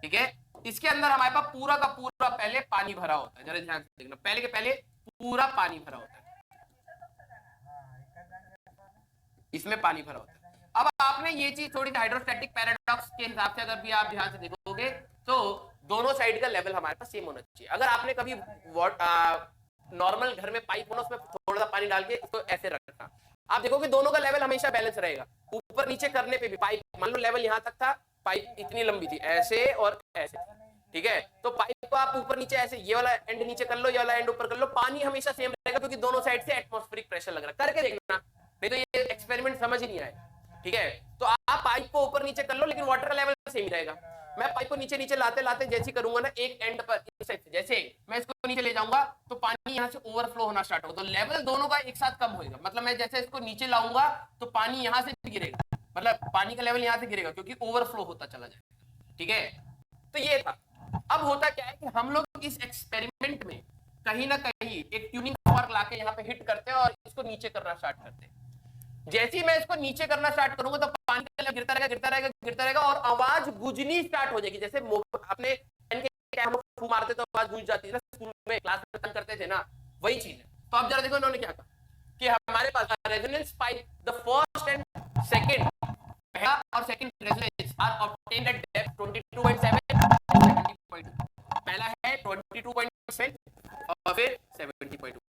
ठीक है, इसके अंदर हमारे पास पूरा का पूरा पहले पानी भरा होता है, जरा ध्यान से देखना, पहले के पहले पूरा पानी भरा होता है, इसमें पानी भरा होता है। अब आपने ये चीज थोड़ी हाइड्रोस्टैटिक पैराडॉक्स के हिसाब से अगर भी आप ध्यान से देखोगे तो दोनों साइड का लेवल हमारे पास सेम होना चाहिए। अगर आपने कभी नॉर्मल घर में पाइप होना उसमें थोड़ा सा पानी डाल के इसको ऐसे रखा, आप देखोगे दोनों का लेवल हमेशा बैलेंस रहेगा। ऊपर नीचे करने पे भी पाइप मान लो लेवल यहाँ तक था, पाइप इतनी लंबी थी, ऐसे और ऐसे, ठीक है, तो पाइप को आप ऊपर नीचे ऐसे, ये वाला एंड नीचे कर लो, ये वाला एंड ऊपर कर लो, पानी हमेशा सेम रहेगा क्योंकि दोनों साइड से एटमॉस्फेरिक प्रेशर लग रहा है। करके देखना, नहीं तो ये एक्सपेरिमेंट समझ ही नहीं आएगा। ठीक है, तो आप पाइप को ऊपर नीचे कर लो लेकिन वाटर का लेवल सेम ही रहेगा। मैं पाइप को नीचे नीचे लाते लाते जैसे करूंगा ना, एक एंड पर इस साइड से जैसे मैं इसको नीचे ले जाऊंगा तो पानी यहाँ से ओवरफ्लो होना स्टार्ट होगा, तो लेवल दोनों का एक साथ कम होगा। मतलब मैं जैसे इसको नीचे लाऊंगा तो पानी यहाँ से गिरेगा, मतलब पानी का लेवल यहाँ से गिरेगा क्योंकि ओवरफ्लो होता चला जाएगा। ठीक है, तो ये था। अब होता क्या है कि हम लोग इस एक्सपेरिमेंट में कहीं ना कहीं एक ट्यूनिंग फॉर्क लाके यहाँ पे हिट करते हैं और इसको नीचे करना स्टार्ट करते हैं। जैसे ही मैं इसको नीचे करना स्टार्ट करूंगा तो पानी का लेवल गिरता रहेगा गिरता रहेगा गिरता रहेगा और आवाज गूंजनी स्टार्ट हो जाएगी। जैसे अपने हम फू मारते तो आवाज गूंज जाती है ना, स्कूल में क्लास में करते थे ना, वही चीज है। तो अब जरा देखो इन्होंने क्या कहा कि हमारे पास resonance pipe the first and second, पहला और second resonance are obtained at depth 22.7 70.2। पहला है 22.7 और फिर 70.2।